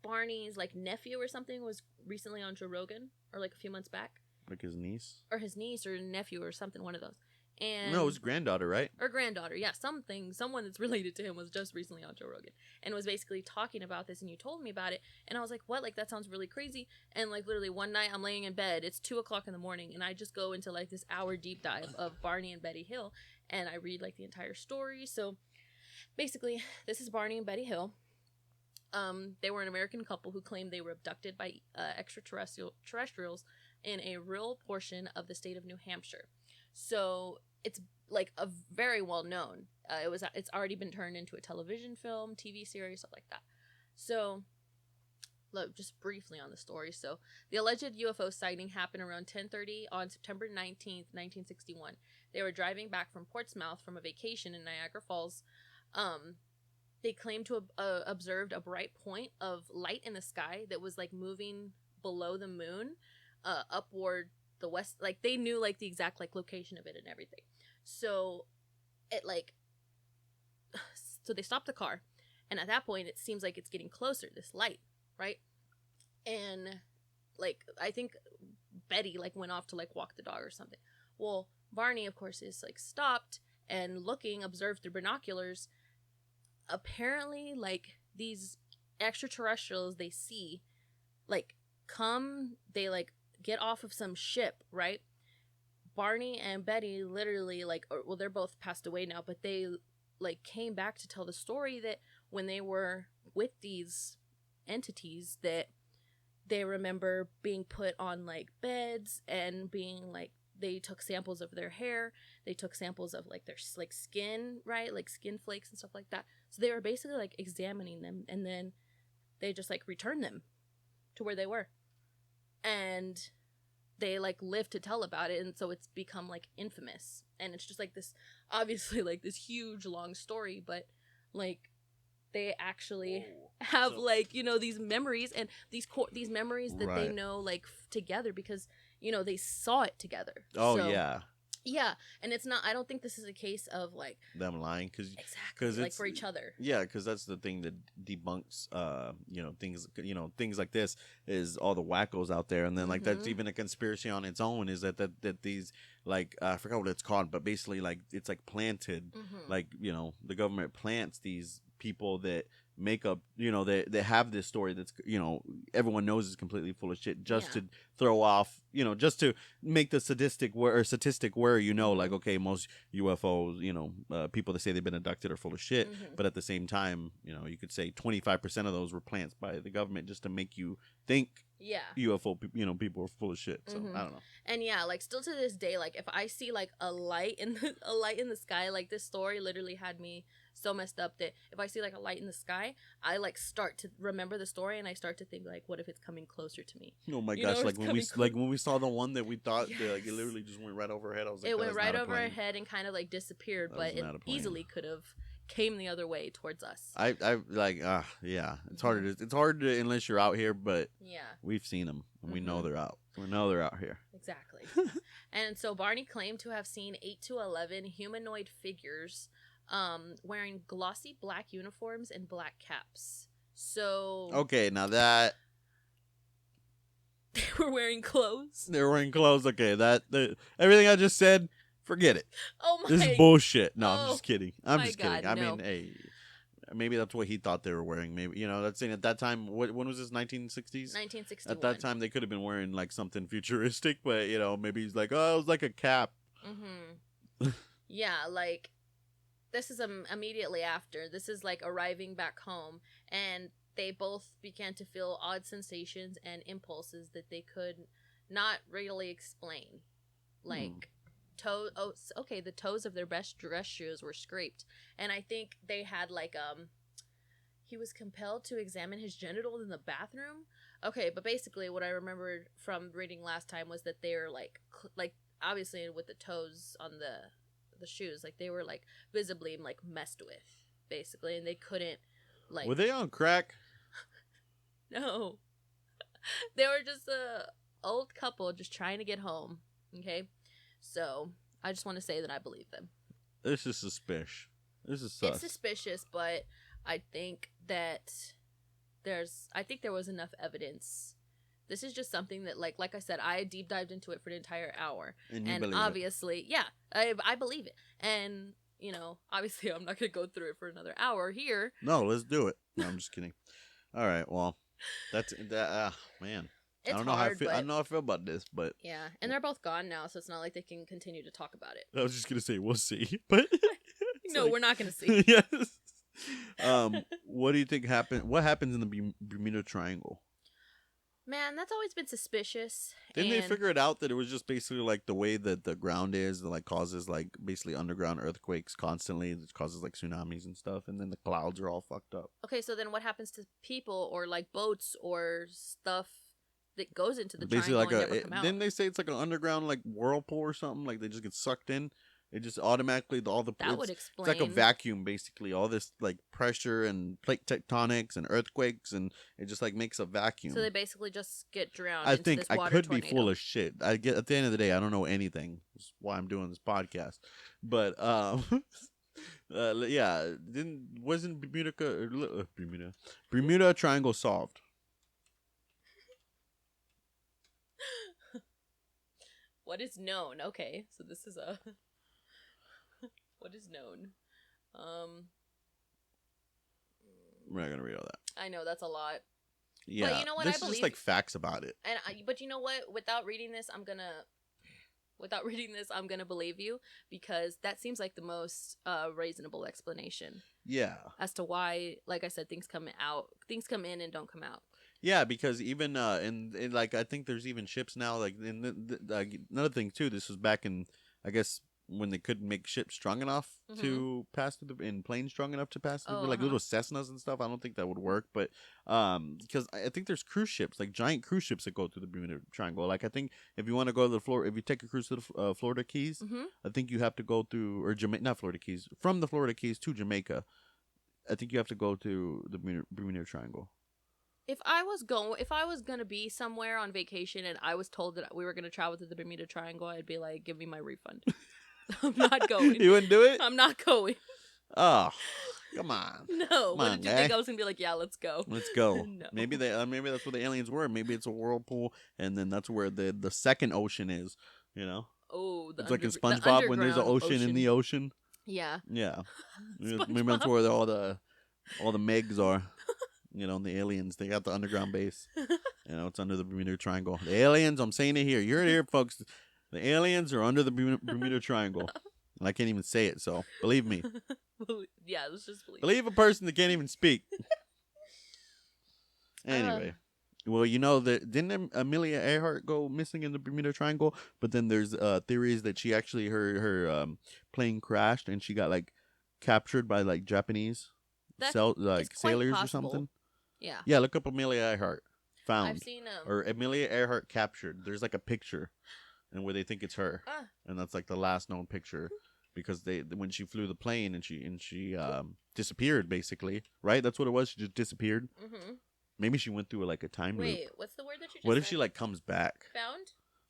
Barney's nephew or something was recently on Joe Rogan, or a few months back. Like his niece? Or his niece or nephew or something, one of those. And no, his granddaughter, right? Or granddaughter, yeah, someone that's related to him was just recently on Joe Rogan and was basically talking about this, and you told me about it, and I was like, what? That sounds really crazy. And literally one night I'm laying in bed, it's 2:00 in the morning, and I just go into this hour deep dive of Barney and Betty Hill, and I read the entire story. So basically, this is Barney and Betty Hill. They were an American couple who claimed they were abducted by extraterrestrials in a rural portion of the state of New Hampshire. So it's like a very well known. It's already been turned into a television film, TV series, stuff like that. So, look, just briefly on the story. So the alleged UFO sighting happened around 10:30 on September 19th, 1961. They were driving back from Portsmouth from a vacation in Niagara Falls. They claimed to have observed a bright point of light in the sky that was like moving below the moon, upward the west. Like they knew like the exact like location of it and everything. So it like, so they stopped the car, and at that point it seems like it's getting closer. This light, right? And like I think Betty like went off to like walk the dog or something. Well, Barney of course is like stopped and observed through binoculars. Apparently like these extraterrestrials they see like they like get off of some ship, right? Barney and Betty literally like, well, they're both passed away now, but they like came back to tell the story that when they were with these entities that they remember being put on like beds and being like, they took samples of their hair, they took samples of like their like skin, right? Like skin flakes and stuff like that. So they were basically like examining them, and then they just like returned them to where they were. And they like live to tell about it, and so it's become like infamous. And it's just like this, obviously like this huge long story, but like they actually have like, you know, these memories and these memories that they know like together because, you know, they saw it together. Oh, so, yeah. Yeah, and it's not, I don't think this is a case of like them lying because like for each other. Yeah, because that's the thing that debunks things like this is all the wackos out there, and then like that's even a conspiracy on its own, is that these like I forgot what it's called, but basically like it's like planted, like, you know, the government plants these people that make up, you know, they have this story that's, you know, everyone knows is completely full of shit, just to throw off, you know, just to make the statistic where you know, like, okay, most UFOs, you know, people that say they've been abducted are full of shit, but at the same time, you know, you could say 25% of those were plants by the government just to make you think UFO, you know, people are full of shit. So I don't know. And yeah, like still to this day, like if I see like a light in the sky, like this story literally had me so messed up that if I see like a light in the sky, I like start to remember the story, and I start to think like, what if it's coming closer to me? Oh my gosh! Like when we saw the one that we thought like it literally just went right over our head. I was like, it went right over our head and kind of like disappeared, but it easily could have came the other way towards us. I like yeah, it's hard to unless you're out here, but we've seen them and we know they're out. We know they're out here. Exactly. And so Barney claimed to have seen 8 to 11 humanoid figures wearing glossy black uniforms and black caps. So okay, now that they were wearing clothes. They're wearing clothes. Okay, everything I just said, forget it. Oh my! This is bullshit. No, I'm just kidding. I'm just God, kidding. I mean, hey, maybe that's what he thought they were wearing. Maybe, you know, that's saying at that time. When was this? 1960s. 1961. At that time, they could have been wearing like something futuristic, but you know, maybe he's like, oh, it was like a cap. Yeah, like. This is immediately after. This is like arriving back home, and they both began to feel odd sensations and impulses that they could not really explain. Like the toes of their best dress shoes were scraped, and I think they had like he was compelled to examine his genitals in the bathroom. Okay, but basically what I remembered from reading last time was that they were like obviously with the toes on the shoes, like they were like visibly like messed with basically, and they couldn't like. Were they on crack? No. They were just a old couple just trying to get home. Okay, so I just want to say that I believe them. This is suspicious. This is sus. It's suspicious, but I think that there was enough evidence. This is just something that, like I said, I deep dived into it for an entire hour. And obviously, I believe it. And, you know, obviously I'm not going to go through it for another hour here. No, let's do it. No, I'm just kidding. All right, well, that's that. Man. It's I don't know hard, how I feel. I don't know how I feel about this, but yeah, and they're both gone now, so it's not like they can continue to talk about it. I was just gonna say we'll see, but no, we're not gonna see. Yes. What do you think happened? What happens in the Bermuda Triangle? Man, that's always been suspicious. Didn't they figure it out that it was just basically like the way that the ground is that like causes like basically underground earthquakes constantly? It causes like tsunamis and stuff, and then the clouds are all fucked up. Okay, so then what happens to people or like boats or stuff that goes into the Basically, triangle like and never come out? didn't they say it's like an underground like whirlpool or something? Like they just get sucked in. It just automatically all the That would it's explain. like a vacuum basically. All this like pressure and plate tectonics and earthquakes and it just like makes a vacuum. So they basically just get drowned. I into think this I water could tornado. be full of shit. I get at the end of the day, I don't know anything. That's why I'm doing this podcast. But yeah, wasn't Bermuda Triangle solved? What is known? Okay, so this is a what is known. We're not gonna read all that. I know that's a lot. Yeah, you know what? This I is just believe- like facts about it. But you know what? Without reading this, I'm gonna believe you because that seems like the most reasonable explanation Yeah. as to why, like I said, things come in and don't come out. Yeah, because even in like I think there's even ships now. Like like another thing too. This was back in I guess when they couldn't make ships strong enough to pass through and planes strong enough to pass through, like little Cessnas and stuff. I don't think that would work, but because I think there's cruise ships, like giant cruise ships that go through the Bermuda Triangle. Like I think if you want to go to the Florida, if you take a cruise to the Florida Keys, I think you have to go through or Jamaica, not Florida Keys, from the Florida Keys to Jamaica. I think you have to go to the Bermuda Triangle. If I was gonna be somewhere on vacation and I was told that we were gonna travel to the Bermuda Triangle, I'd be like, give me my refund. I'm not going. You wouldn't do it? I'm not going. Oh, come on. No. Come What on, did you guy. think I was gonna be like? Yeah, let's go. Let's go. No. Maybe maybe that's where the aliens were. Maybe it's a whirlpool, and then that's where the second ocean is. You know, Oh, it's like in SpongeBob when there's an underground ocean in the ocean. Yeah. Yeah, maybe that's SpongeBob. where all the Megs are. You know, and the aliens. They got the underground base. You know, it's under the Bermuda Triangle. The aliens. I'm saying it here. You heard it here, folks. The aliens are under the Bermuda Triangle. And I can't even say it, so believe me. Yeah, let's just believe. Believe a person that can't even speak. Anyway. Well, you know that didn't Amelia Earhart go missing in the Bermuda Triangle? But then there's theories that she actually her plane crashed and she got like captured by like Japanese That like is quite sailors possible. or something. Yeah. Yeah, look up Amelia Earhart. Found. I've seen or Amelia Earhart captured. There's like a picture, and where they think it's her, and that's like the last known picture, because when she flew the plane and she disappeared basically, right? That's what it was. She just disappeared. Mm-hmm. Maybe she went through like a time loop. Wait, what's the word that you just What if said? she like comes back? Found?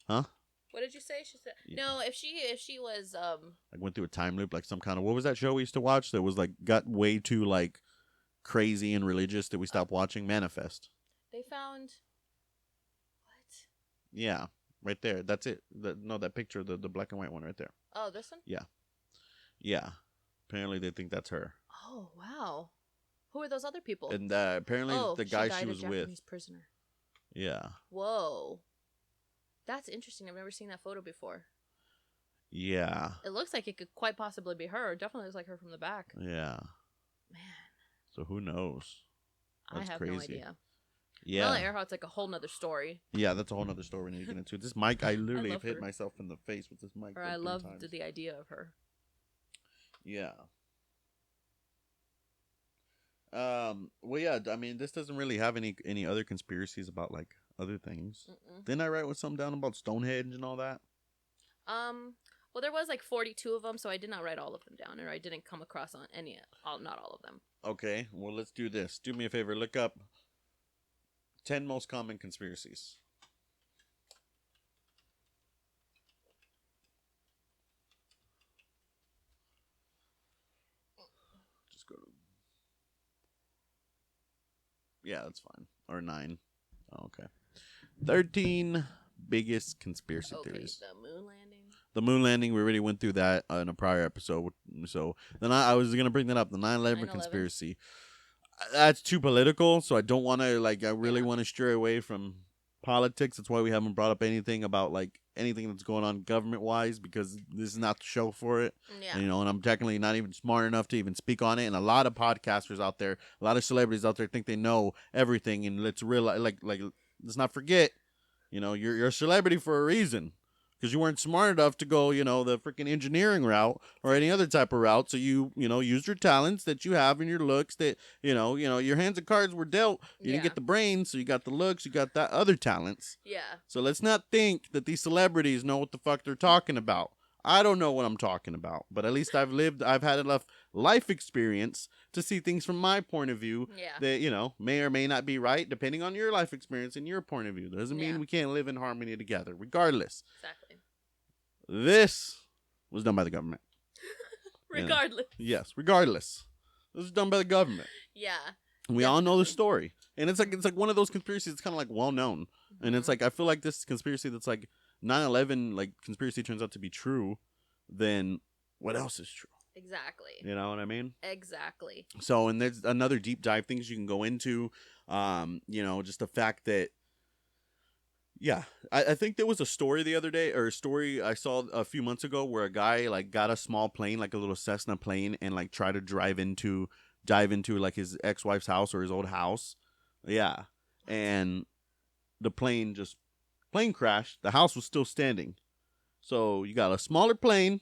Huh? What did you say? She said Yeah. no. If she was Like went through a time loop, like some kind of what was that show we used to watch that was like got way too like crazy and religious that we stopped watching? Manifest. they found what? Yeah, right there. That's it. That picture, the black and white one right there. Oh, this one? Yeah. Apparently they think that's her. Oh, wow. Who are those other people? And apparently the guy died she a was Japanese with. prisoner. Yeah. Whoa. That's interesting. I've never seen that photo before. Yeah. It looks like it could quite possibly be her. It definitely looks like her from the back. Yeah. Man, So who knows? That's I have crazy. no idea. Yeah. Amelia Earhart's like a whole nother story. Yeah, that's a whole nother story we need to get into. This mic, I literally love have hit her. myself in the face with this mic. Or like I 3 love times. the idea of her. Yeah. Well, yeah. I mean, this doesn't really have any other conspiracies about like other things. Mm-mm. Didn't I write with something down about Stonehenge and all that? Well, there was like 42 of them, so I did not write all of them down, or I didn't come across on not all of them. Okay. Well, let's do this. Do me a favor. Look up 10 most common conspiracies. Just go to. Yeah, that's fine. Or 9. Oh, okay. 13 biggest conspiracy Okay, theories. the moon landing. The moon landing, we already went through that in a prior episode. So then I was going to bring that up. The 9/11 9/11. conspiracy. That's too political, so I don't want to, like, I really want to stray away from politics. That's why we haven't brought up anything about like anything that's going on government wise, because this is not the show for it. Yeah. And, and I'm technically not even smart enough to even speak on it. And a lot of podcasters out there, a lot of celebrities out there think they know everything. And let's realize, like let's not forget, you're a celebrity for a reason. Because you weren't smart enough to go, the freaking engineering route or any other type of route. So you used your talents that you have and your looks that, your hands and cards were dealt. You didn't get the brains, so you got the looks, you got that other talents. Yeah. So let's not think that these celebrities know what the fuck they're talking about. I don't know what I'm talking about, but at least I've had enough life experience to see things from my point of view that, may or may not be right, depending on your life experience and your point of view. Doesn't mean we can't live in harmony together, regardless. Exactly. This was done by the government. Regardless. Yes, regardless. This was done by the government. Yeah. We all know the story. And it's like one of those conspiracies that's kind of like well known. Mm-hmm. And it's like I feel like this conspiracy that's like 9/11 like conspiracy turns out to be true, then what else is true? Exactly. You know what I mean? Exactly. So, and there's another deep dive things you can go into. Just the fact that I think there was a story the other day, or a story I saw a few months ago, where a guy like got a small plane, like a little Cessna plane, and like tried to dive into like his ex-wife's house or his old house. Yeah. And the plane crashed. The house was still standing. So you got a smaller plane,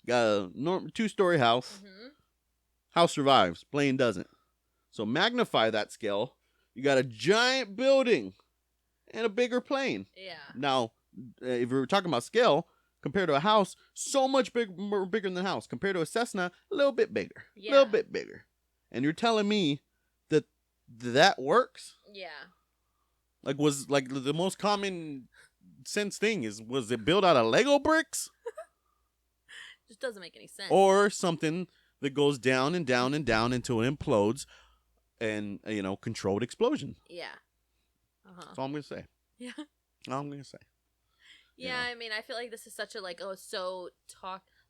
got a 2-story house. Mm-hmm. House survives, plane doesn't. So magnify that scale. You got a giant building and a bigger plane. Yeah. Now, if we were talking about scale, compared to a house, so much bigger than the house. Compared to a Cessna, a little bit bigger. Yeah. A little bit bigger. And you're telling me that works? Yeah. Like, was like the most common sense thing was it built out of Lego bricks? Just doesn't make any sense. Or something that goes down and down and down until it implodes, and controlled explosion. Yeah. That's all I'm gonna say. Yeah. All I'm gonna say. Yeah, I mean, I feel like this is such a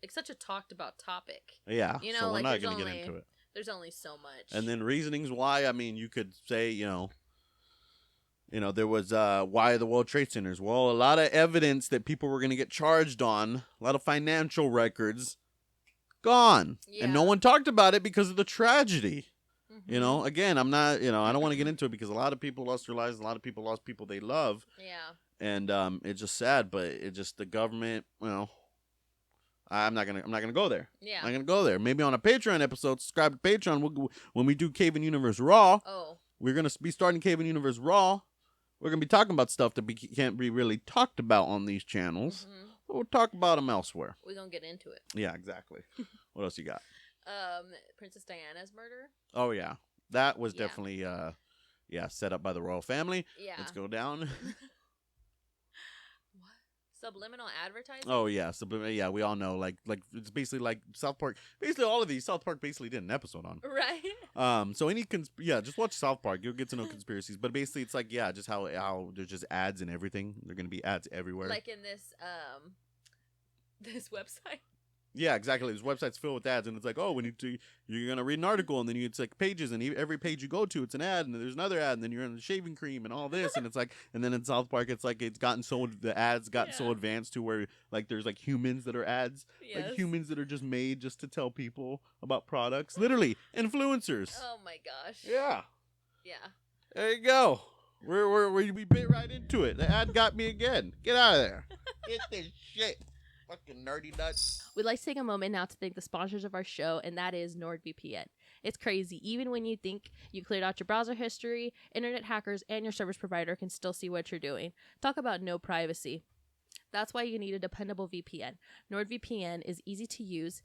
such a talked about topic. Yeah. So we're not gonna get into it. There's only so much. And then reasonings why. I mean, you could say, there was why the World Trade Centers. Well, a lot of evidence that people were going to get charged on, a lot of financial records, gone. Yeah. And no one talked about it because of the tragedy. Mm-hmm. Again, I'm not, I don't want to get into it because a lot of people lost their lives. A lot of people lost people they love. Yeah. And it's just sad, but the government, I'm not gonna go there. Yeah. I'm not gonna go there. Maybe on a Patreon episode, subscribe to Patreon. When we do CayVin Universe Raw, we're gonna be starting CayVin Universe Raw. We're gonna be talking about stuff that can't be really talked about on these channels. Mm-hmm. So we'll talk about them elsewhere. We're gonna get into it. Yeah, exactly. What else you got? Princess Diana's murder. Oh yeah, that was definitely set up by the royal family. Yeah. Let's go down. Subliminal advertising? Oh yeah, subliminal. Yeah, we all know. Like it's basically like South Park. Basically, all of these South Park basically did an episode on. Right. So just watch South Park. You'll get to know conspiracies. But basically, it's like just how there's just ads and everything. There're gonna be ads everywhere. Like in this website. Yeah, exactly. This website's filled with ads, and it's like, you're gonna read an article, and then it's like pages, and every page you go to, it's an ad, and then there's another ad, and then you're on the shaving cream and all this, and it's like, and then in South Park, it's like the ads got so advanced to where like there's like humans that are ads, like humans that are just made just to tell people about products, literally influencers. Oh my gosh. Yeah. Yeah. There you go. We bit right into it. The ad got me again. Get out of there. Get this shit. Fucking nerdy nuts. We'd like to take a moment now to thank the sponsors of our show, and that is NordVPN. It's crazy. Even when you think you cleared out your browser history, internet hackers and your service provider can still see what you're doing. Talk about no privacy. That's why you need a dependable VPN. NordVPN is easy to use,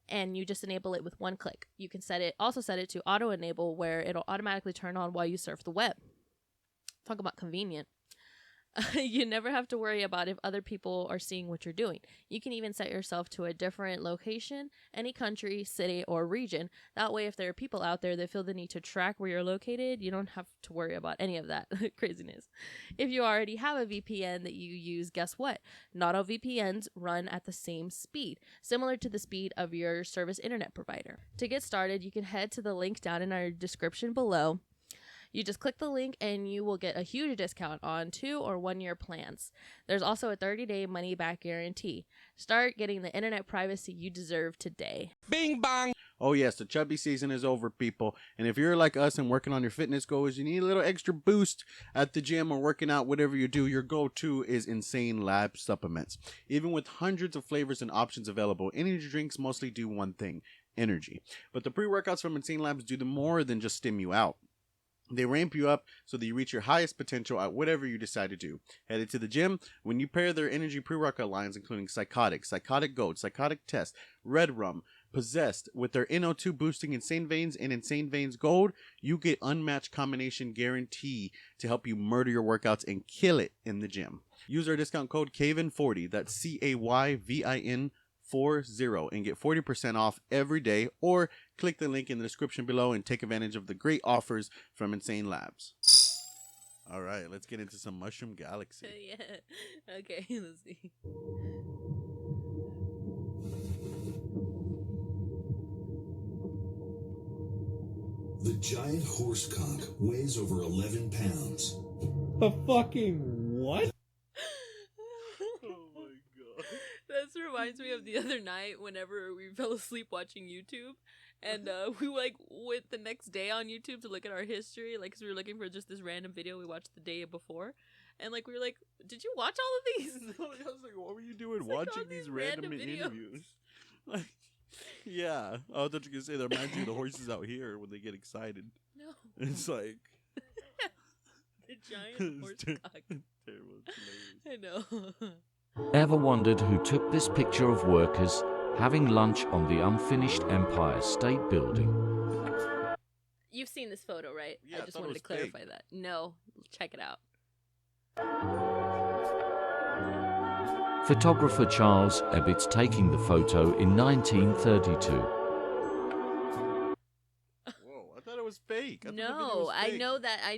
and you just enable it with one click. You can set it to auto-enable, where it'll automatically turn on while you surf the web. Talk about convenient. You never have to worry about if other people are seeing what you're doing. You can even set yourself to a different location, any country, city, or region. That way, if there are people out there that feel the need to track where you're located, you don't have to worry about any of that craziness. If you already have a VPN that you use, guess what? Not all VPNs run at the same speed, similar to the speed of your service internet provider. To get started, you can head to the link down in our description below. You just click the link and you will get a huge discount on 2 or 1 year plans. There's also a 30-day money-back guarantee. Start getting the internet privacy you deserve today. Bing bong. Oh yes, the chubby season is over, people. And if you're like us and working on your fitness goals, you need a little extra boost at the gym or working out, whatever you do, your go-to is Insane Lab supplements. Even with hundreds of flavors and options available, energy drinks mostly do one thing: energy. But the pre-workouts from Insane Labs do more than just stim you out. They ramp you up so that you reach your highest potential at whatever you decide to do. Headed to the gym? When you pair their energy pre-workout lines, including Psychotic, Psychotic Gold, Psychotic Test, Red Rum, Possessed, with their NO2 boosting Insane Veins and Insane Veins Gold, you get unmatched combination guarantee to help you murder your workouts and kill it in the gym. Use our discount code CayVin40, that's CAYVIN 40, and get 40% off every day, or click the link in the description below and take advantage of the great offers from Insane Labs. All right, let's get into some Mushroom Galaxy. Yeah. Okay, let's see. The giant horse cock weighs over 11 pounds. The fucking what? Oh my god. This reminds me of the other night whenever we fell asleep watching YouTube, and we like went the next day on YouTube to look at our history, like, cause we were looking for just this random video we watched the day before, and like we were like, did you watch all of these? I was like, what were you doing It's like watching all these these random random videos. interviews? Like, yeah, I thought you were gonna say that reminds you of the horses out here when they get excited. No. It's like The giant horse cock. terrible. It's hilarious. I know. Ever wondered who took this picture of workers having lunch on the unfinished Empire State Building? You've seen this photo, right? Yeah, I I just thought it wanted to was clarify fake. that. No, check it out. Photographer Charles Ebbets taking the photo in 1932. Whoa, I thought it was fake. I thought the video No, was I fake.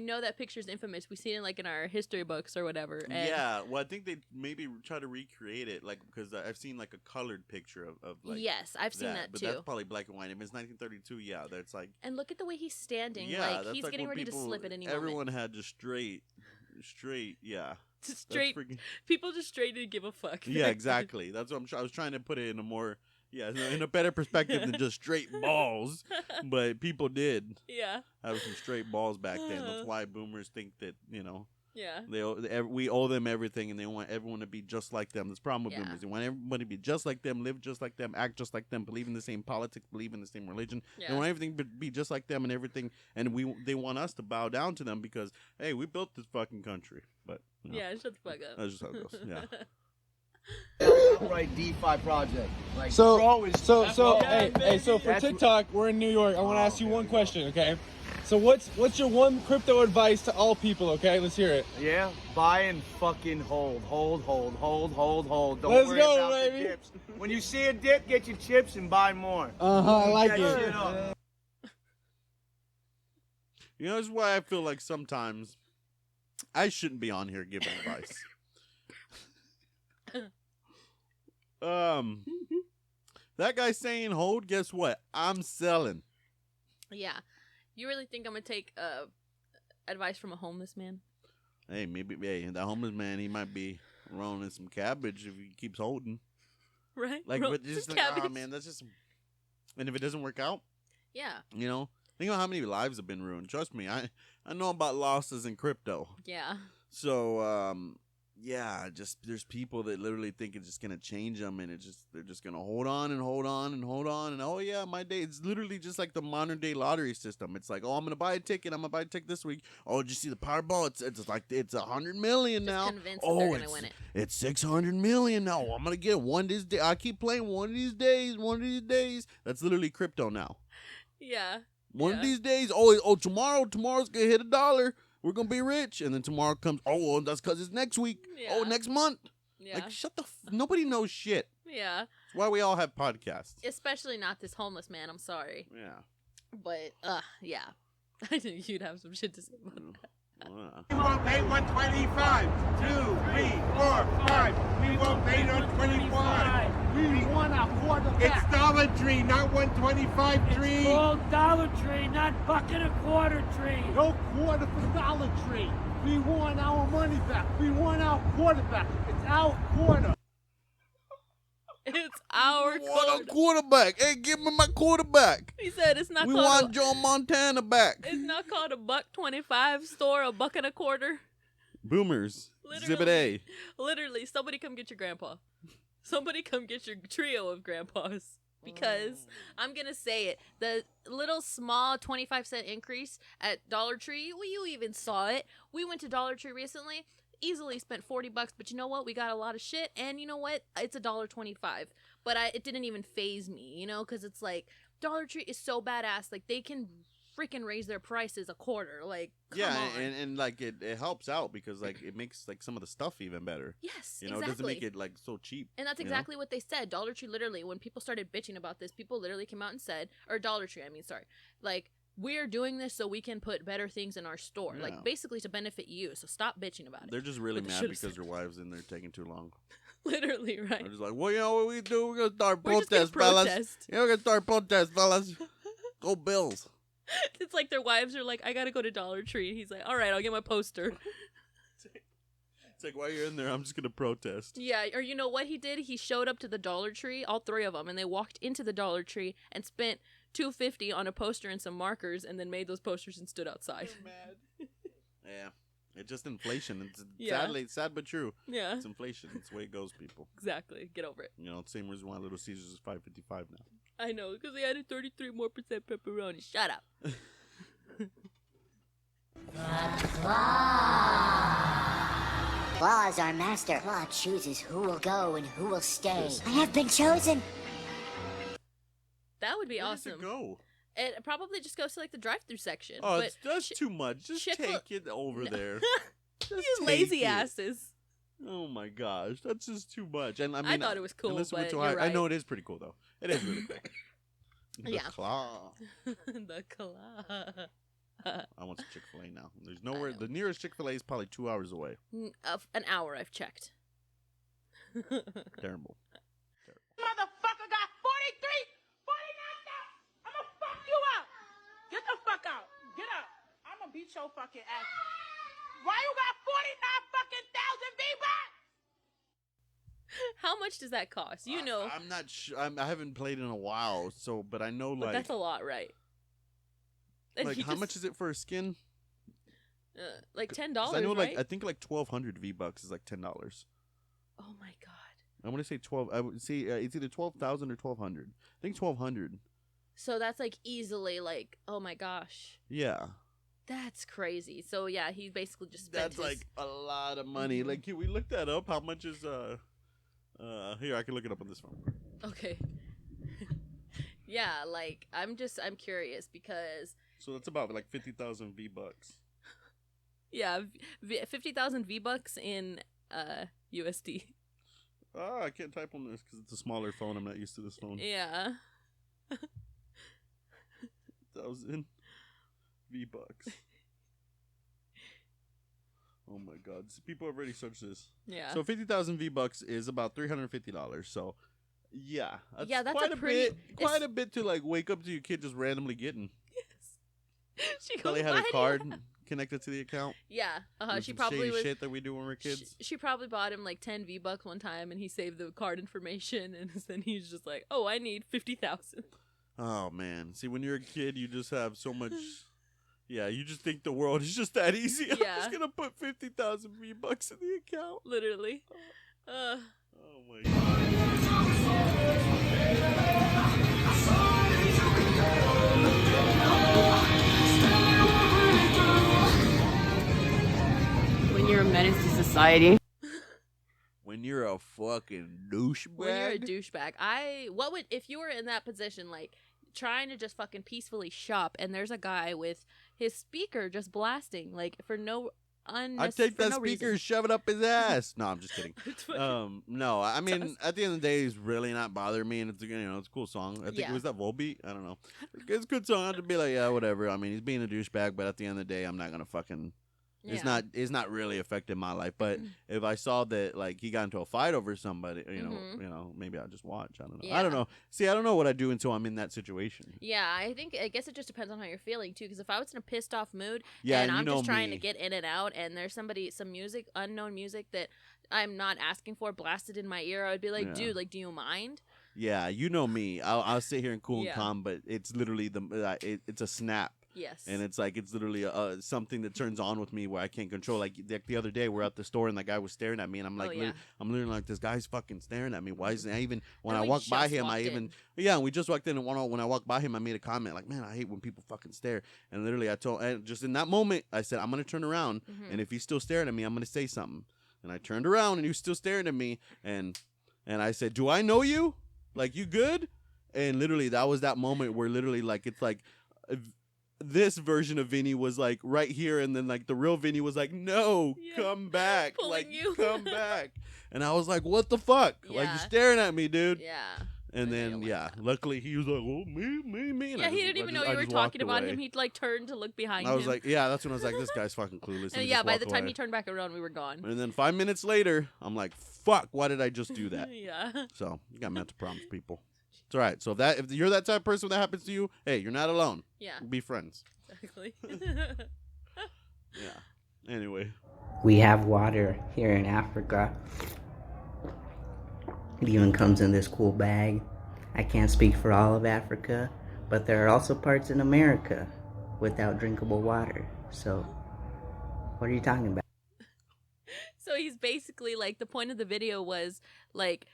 know that picture's infamous. We see it like in our history books or whatever. And Yeah, well, I think they maybe try to recreate it, like, because I've seen like a colored picture of like. yes, I've seen that but too. that's probably black and white. If it's 1932, yeah, that's like. And look at the way he's standing. Yeah, like that's he's like getting when ready to people- slip at any Everyone moment. had just straight, yeah. Just That's straight freaking- people just straight didn't give a fuck. Yeah, exactly. That's what I was trying to put it in a more, in a better perspective than just straight balls. But people did Yeah. have some straight balls back then. That's why boomers think that Yeah. we owe them everything, and they want everyone to be just like them. That's the problem with Yeah. boomers. They want everybody to be just like them, live just like them, act just like them, believe in the same politics, believe in the same religion. They Yeah. want everything to be just like them and everything, and they want us to bow down to them because, hey, we built this fucking country. But Yeah, shut the fuck up. that's just how it goes. Yeah. Right, DeFi project. Like, So so for TikTok, we're in New York. I want to ask you one question, okay? So what's your one crypto advice to all people, okay? Let's hear it. Yeah, buy and fucking hold. Don't Let's worry go, about baby. the dips. When you see a dip, get your chips and buy more. I like That it. shit up. This is why I feel like sometimes I shouldn't be on here giving advice. That guy saying hold, guess what? I'm selling. Yeah. You really think I'm gonna take advice from a homeless man? Hey, maybe that homeless man, he might be rolling some cabbage if he keeps holding. Right? Like, Roll but just some like, oh cabbage. man, that's just. And if it doesn't work out, Yeah. think about how many lives have been ruined. Trust me, I know about losses in crypto. Yeah. So, just there's people that literally think it's just gonna change them, and they're just gonna hold on, and oh yeah, my day. It's literally just like the modern day lottery system. It's like, oh, I'm gonna buy a ticket. I'm gonna buy a ticket this week. Oh, did you see the Powerball? It's like it's 100 million Just now. convinced that Oh, they're gonna win it. it's 600 million now. I'm gonna get one this day. I keep playing one of these days. That's literally crypto now. Yeah. One of these days. Oh, tomorrow's gonna hit $1. We're gonna be rich, and then tomorrow comes. Oh, well, that's because it's next week. Yeah. Oh, next month. Yeah. Like, shut the. Nobody knows shit. Yeah. That's why we all have podcasts. Especially not this homeless man. I'm sorry. Yeah. But yeah. I think you'd have some shit to say about that. We won't pay 125. 2, 3, 4, 5. We won't pay no 25. We want a quarter It's Dollar Tree, not 125 tree. Dollar Tree, not fucking a quarter tree. No quarter for Dollar Tree. We want our money back. We want our quarterback. It's our quarter. It's our What a quarterback. Hey, give me my quarterback. He said it's not We called want Joe Montana back. It's not called a $1.25 store, $1.25. Boomers. Literally. Exhibit A. Literally, somebody come get your grandpa. Somebody come get your trio of grandpas. Because I'm going to say it. The little small 25-cent increase at Dollar Tree, well, you even saw it. We went to Dollar Tree recently. Easily spent $40, but you know what? We got a lot of shit, and you know what? It's $1.25. But it didn't even faze me, you know, because it's like Dollar Tree is so badass. Like they can freaking raise their prices a quarter. Like come on. and like it helps out because like it makes like some of the stuff even better. Yes, you know, exactly. It doesn't make it like so cheap. And that's exactly what they said. Dollar Tree literally, when people started bitching about this, people literally came out and said, or Dollar Tree, I mean, sorry, like. We're doing this so we can put better things in our store. Yeah. Like, basically to benefit you. So stop bitching about it. They're just really But they mad should've because said. their wives in there taking too long. Literally, right? They're just like, well, you know what we do? We're going to start We're just gonna protest, fellas. protest. Yeah, we're going to start protest, fellas. Go Bills. It's like their wives are like, I gotta go to Dollar Tree. He's like, all right, I'll get my poster. It's like, while you're in there, I'm just going to protest. Yeah, or you know what he did? He showed up to the Dollar Tree, all three of them, and they walked into the Dollar Tree and spent $2.50 on a poster and some markers, and then made those posters and stood outside. Yeah. It's just inflation. It's Yeah. sad but true. Yeah. It's inflation. It's the way it goes, people. Exactly. Get over it. You know, same reason why Little Caesars is $5.55 now. I know, because they added 33% more pepperoni. Shut up. Claw is our master. Claw chooses who will go and who will stay. I have been chosen. That would be Where awesome. does it go? It probably just goes to like the drive-through section. Oh, but that's too much. Just Chick-fil- take it over there. Just You take lazy it. asses. Oh my gosh, that's just too much. And I mean, thought it was cool, unless we went but to you're I right. know it is pretty cool though. It is really cool. The Yeah. claw. The claw. I want some Chick-fil-A now. There's nowhere. The nearest Chick-fil-A is probably 2 hours away. An hour, I've checked. Terrible. Motherfucker got 43, 49,000. I'm gonna fuck you up. Get the fuck out. Get up. I'm gonna beat your fucking ass. Why you got 49 fucking thousand V-Bucks? How much does that cost? You know. I'm not sure. I haven't played in a while, so but I know But like that's a lot, right? And like he how just- much is it for a skin? Like $10, 'Cause I know right? like I think like 1,200 V-Bucks is like $10. Oh my god. I want to say 12. I would say it's either 12,000 or 1,200. I think 1,200. So that's like easily like, oh my gosh. Yeah. That's crazy. So yeah, he basically just spent That's like a lot of money. Like, can we look that up? How much is here, I can look it up on this phone. Okay. Yeah, like I'm curious because So that's about like 50,000 V-Bucks. yeah, 50,000 V-Bucks in USD. Ah, I can't type on this because it's a smaller phone. I'm not used to this phone. Yeah. 1,000 V-Bucks. Oh my god. People have already searched this. Yeah. So 50,000 V-Bucks is about $350. So yeah. Yeah, that's quite a a pretty- bit. Quite a bit to like wake up to your kid just randomly getting. She goes, Probably had "Why a do you-" connected connected to the account. Yeah. With She some probably shady was shit that we do when we're kids. She probably bought him like 10 V-Bucks one time and he saved the card information and then he's just like, "Oh, I need 50,000." Oh man. See, when you're a kid, you just have so much. Yeah, you just think the world is just that easy. I'm Yeah. just gonna put 50,000 V-Bucks in the account. Literally. Oh my god. When you're a menace to society. When you're a fucking douchebag. When you're a douchebag, what would if you were in that position, like trying to just fucking peacefully shop, and there's a guy with his speaker just blasting, like for no I'd take that speaker and shove it up his ass. No, I'm just kidding. No, I mean, at the end of the day, it's really not bothering me, and it's it's a cool song. I think Yeah. it was that Volbeat. I don't know. It's a good song. I'd be like, yeah, whatever. I mean, he's being a douchebag, but at the end of the day, I'm not gonna fucking, It's not really affecting my life. But if I saw that like he got into a fight over somebody, you know, maybe I'll just watch. I don't know. I don't know. See, I don't know what I do until I'm in that situation. Yeah, I guess it just depends on how you're feeling too. Because if I was in a pissed off mood and I'm just trying to get in and out, and there's some music, unknown music that I'm not asking for, blasted in my ear, I would be like, dude, like, do you mind? Yeah, you know me. I'll sit here and cool and calm, but it's literally it's a snap. Yes. And it's literally something that turns on with me where I can't control. Like the other day, we're at the store and that guy was staring at me, and I'm like, I'm literally like, this guy's fucking staring at me. Why isn't I even when I walk by him? We just walked in, and when I walked by him, I made a comment like, man, I hate when people fucking stare. And literally, and just in that moment, I said, I'm gonna turn around, and if he's still staring at me, I'm gonna say something. And I turned around, and he was still staring at me, and I said, do I know you? Like, you good? And literally, that was that moment where literally, like, it's like. This version of Vinny was like right here, and then like the real Vinny was like, no, come back, come back. And I was like, what the fuck? Like, you're staring at me, dude. Yeah. And then luckily he was like, oh, me. Yeah, he didn't even know you were talking about him. He like turned to look behind him. I was like, that's when I was like, this guy's fucking clueless. And by the time he turned back around, we were gone. And then 5 minutes later, I'm like, fuck, why did I just do that? Yeah. So you got mental problems, people. It's all right. So if you're that type of person that happens to you, hey, you're not alone. Yeah. Be friends. Exactly. Yeah. Anyway. We have water here in Africa. It even comes in this cool bag. I can't speak for all of Africa, but there are also parts in America without drinkable water. So, what are you talking about? So he's basically like, the point of the video was like,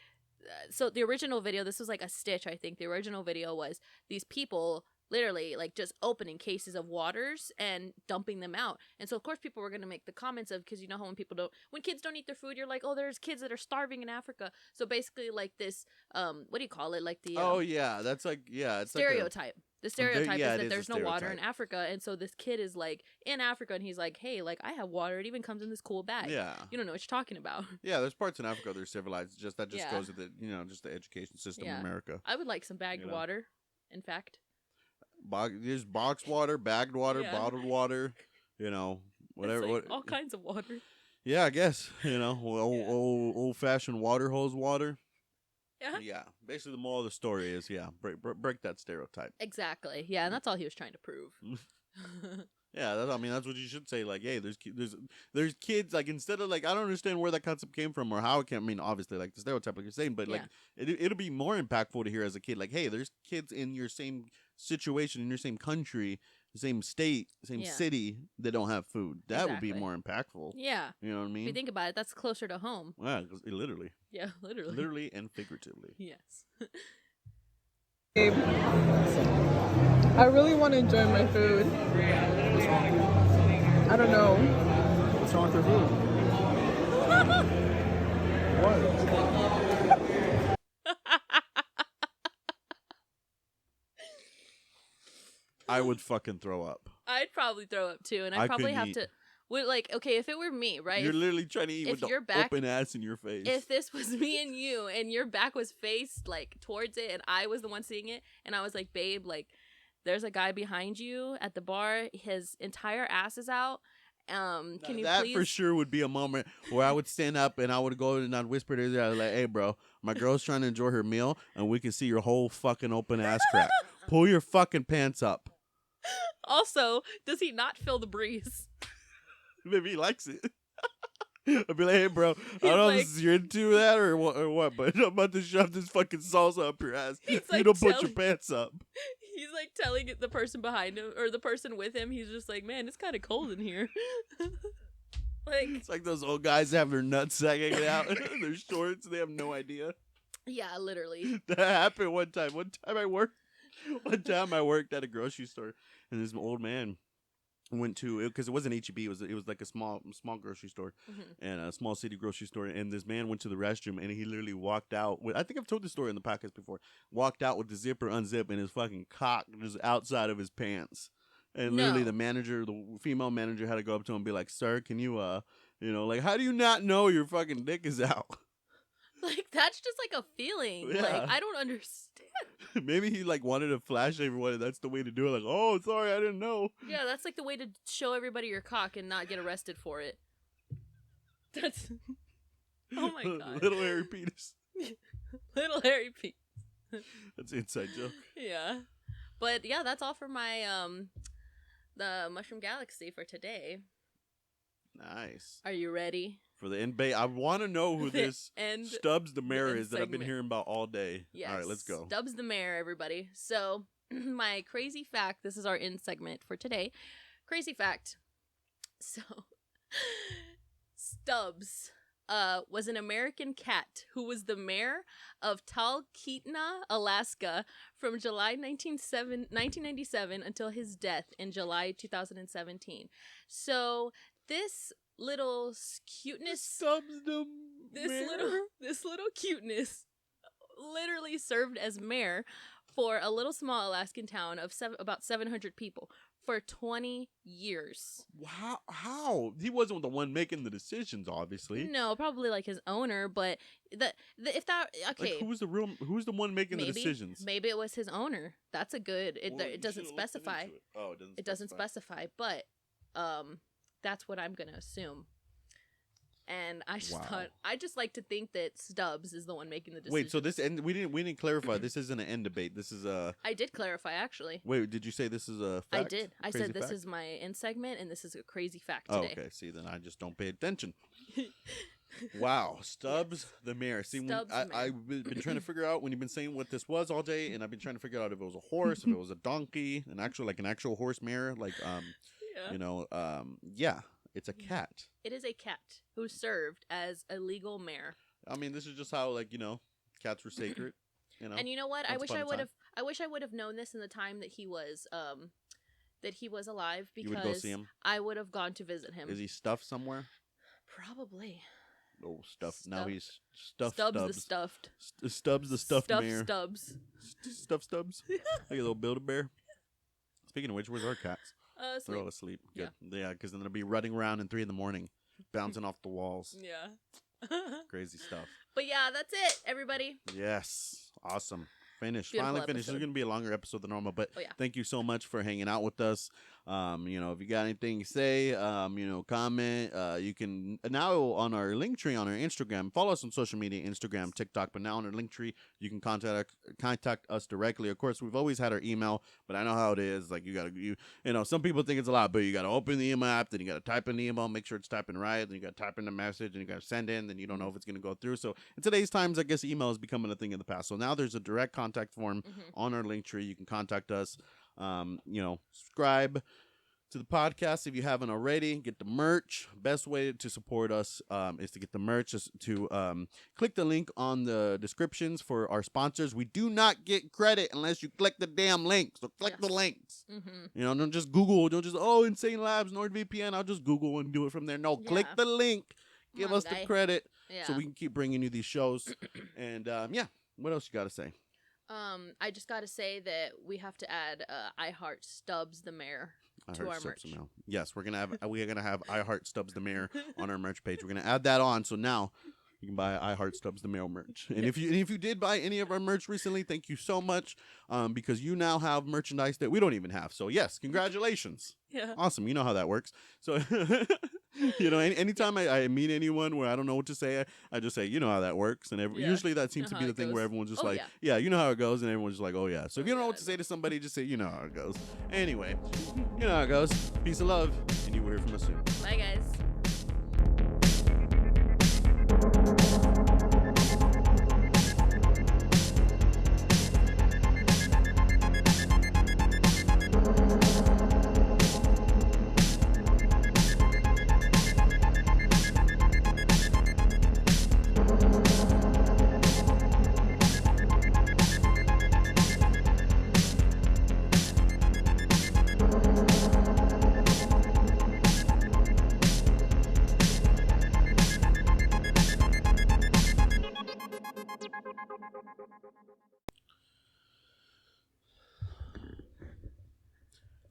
so the original video, this was like a stitch, I think. The original video was these people literally like just opening cases of waters and dumping them out. And so of course people were going to make the comments of, because you know how when kids don't eat their food, you're like, oh, there's kids that are starving in Africa. So basically like this, what do you call it? Like the that's like, it's stereotype. Like the stereotype is that there's no water in Africa. And so this kid is like in Africa, and he's like, hey, like I have water. It even comes in this cool bag. Yeah. You don't know what you're talking about. Yeah, there's parts in Africa that are civilized. That just goes with just the education system in America. I would like some bagged water, in fact. There's boxed water, bagged water, bottled water, whatever. Like all kinds of water. Yeah, I guess, old fashioned water hose water. Yeah. Yeah. Basically, the moral of the story is, break that stereotype. Exactly. Yeah, and that's all he was trying to prove. Yeah, that's what you should say. Like, hey, there's kids. Like, instead of like, I don't understand where that concept came from or how it came. I mean, obviously, like the stereotype, like you're saying, but like, it'll be more impactful to hear as a kid. Like, hey, there's kids in your same situation, in your same country, same state, same city that don't have food. That would be more impactful. Yeah, you know what I mean. If you think about it, that's closer to home. Yeah, literally. Yeah, literally. Literally and figuratively. Yes. I really want to enjoy my food. I don't know. What's wrong with your food? What? I would fucking throw up. I'd probably throw up too, and I'd probably have to. Like, okay, if it were me, right? You're literally trying to eat with the open ass in your face. If this was me and you, and your back was faced like towards it, and I was the one seeing it, and I was like, babe, like, there's a guy behind you at the bar. His entire ass is out. Can you that please? For sure would be a moment where I would stand up and I would go and I'd whisper to her, I was like, hey, bro, my girl's trying to enjoy her meal, and we can see your whole fucking open ass crack. Pull your fucking pants up. Also, does he not feel the breeze? Maybe he likes it. I'd be like, hey, bro, I don't know if you're into that or what, but I'm about to shove this fucking salsa up your ass. You don't put your pants up. He's like telling the person behind him or the person with him. He's just like, man, it's kind of cold in here. Like, it's like those old guys that have their nuts sagging out in their shorts. They have no idea. Yeah, literally. That happened one time. One time I worked at a grocery store, and this old man went to, because it wasn't H-E-B, it was like a small grocery store, and a small city grocery store, and this man went to the restroom, and he literally walked out with, I think I've told this story in the podcast before, walked out with the zipper unzipped and his fucking cock just outside of his pants. And literally the female manager had to go up to him and be like, sir, can you like, how do you not know your fucking dick is out? Like, that's just like a feeling. Yeah. Like, I don't understand. Maybe he like wanted to flash everyone, and that's the way to do it. Like, oh, sorry, I didn't know. Yeah, that's like the way to show everybody your cock and not get arrested for it. That's. Oh my god. Little hairy penis. Little hairy penis. That's an inside joke. Yeah, but yeah, that's all for my the Mushroom Galaxy for today. Nice. Are you ready? For the end bait, I want to know who this Stubbs the Mayor is that I've been segment. hearing about all day. Yes. All right, let's go. Stubbs the Mayor, everybody. So, my crazy fact, this is our end segment for today. Crazy fact. So, Stubbs was an American cat who was the mayor of Talkeetna, Alaska from July 1997 until his death in July 2017. So, this little cuteness, Stubbs the Mayor. This little cuteness literally served as mayor for a little small Alaskan town of about 700 people for 20 years. Wow, how? He wasn't the one making the decisions, obviously. No, probably like his owner, but if that okay, like who's the one making the decisions? Maybe it was his owner. That's a good. It doesn't specify. Oh, it doesn't specify, but that's what I'm gonna assume. And I just like to think that Stubbs is the one making the decision. Wait, so this end we didn't clarify. This isn't an end debate. This is a. I did clarify actually. Wait, did you say this is a fact? I did. I said this fact? is my end segment, and this is a crazy fact Oh, today. okay. See, then I just don't pay attention. Wow, Stubbs the Mayor. See, I've been trying to figure out when you've been saying what this was all day, and I've been trying to figure out if it was a horse, if it was a donkey, an actual horse mayor, like yeah. It's a cat. It is a cat who served as a legal mayor. I mean, this is just how cats were sacred. And you know what? I wish I would have known this in the time that he was alive, because you would go see him? I would have gone to visit him. Is he stuffed somewhere? Probably. Oh, stuffed. Now he's stuffed. Stubbs the stuffed. Stubbs the stuffed mayor. Stubbs. Stubbs. Like a little Build-A-Bear. Speaking of which, where's our cats? They're all asleep. Good. Yeah, because then they'll be running around in 3 a.m, bouncing off the walls. Yeah. Crazy stuff. But yeah, that's it, everybody. Yes. Awesome. Finished. Beautiful Finally finished. episode. This is going to be a longer episode than normal, but yeah. Thank you so much for hanging out with us. If you got anything to say, comment. You can now on our link tree on our Instagram. Follow us on social media, Instagram, TikTok. But now on our link tree, you can contact us directly. Of course, we've always had our email, but I know how it is. Like some people think it's a lot, but you got to open the email app, then you got to type in the email, make sure it's typing right, then you got to type in the message, and you got to send in. Then you don't know if it's going to go through. So in today's times, I guess email is becoming a thing of the past. So now there's a direct contact form on our link tree. You can contact us. Subscribe to the podcast if you haven't already. Get the merch. Best way to support us is to get the merch, is to click the link on the descriptions for our sponsors. We do not get credit unless you click the damn link. So click the links. Don't just Google. Don't just Insane Labs, NordVPN. I'll just Google and do it from there. No, click the link. Give us the credit so we can keep bringing you these shows. And what else you got to say? I just got to say that we have to add I Heart Stubbs the Mayor to our merch. Yes, we're gonna have I Heart Stubbs the Mayor on our merch page. We're gonna add that on, so now you can buy I Heart Stubbs the Mayor merch. And if you did buy any of our merch recently, thank you so much, because you now have merchandise that we don't even have. So yes, congratulations. Yeah. Awesome. You know how that works. So anytime I meet anyone where I don't know what to say, I just say, you know how that works. And usually that seems to be the thing where everyone's just yeah, you know how it goes. And everyone's just like, oh yeah. So if you don't know what to say to somebody, just say, you know how it goes. Anyway, you know how it goes. Peace and love. And you will hear from us soon. Bye, guys.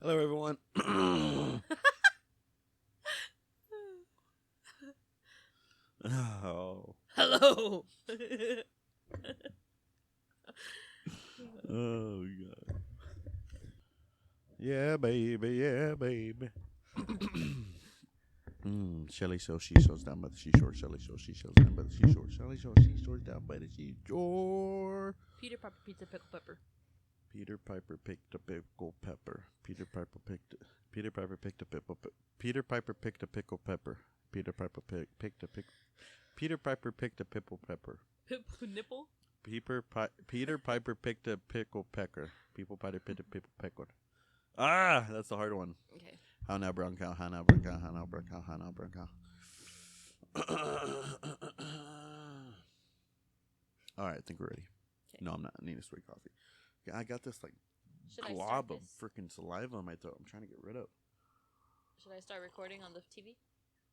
Hello, everyone. Oh. Hello. Oh god. Yeah, baby. Yeah, baby. Shelly shows seashells down by the seashore. Shelly shows seashells down by the seashore. Shelly shows seashores down by the seashore. Peter Piper pizza pickle pepper. Peter Piper picked a pickle pepper. Peter Piper picked a pickle. Peter Piper picked a pickle pepper. Peter Piper picked a pickle. Peter Piper picked a pickle pepper. Nipple. Peter Piper picked a pickle pecker. People Piper picked a pickle pecker. Ah, that's the hard one. Okay. How now, brown cow? How now, brown cow? How now, brown cow? How now, brown cow? All right, I think we're ready. No, I'm not. I need a sweet coffee. I got this like glob of freaking saliva in my throat. I'm trying to get rid of. Should I start recording on the TV?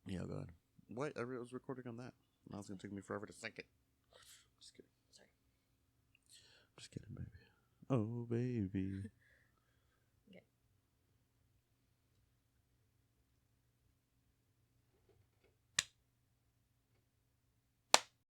Yeah, go ahead. What? I was recording on that. Now it's gonna take me forever to sync it. Just kidding. Sorry. Just kidding, baby. Oh, baby.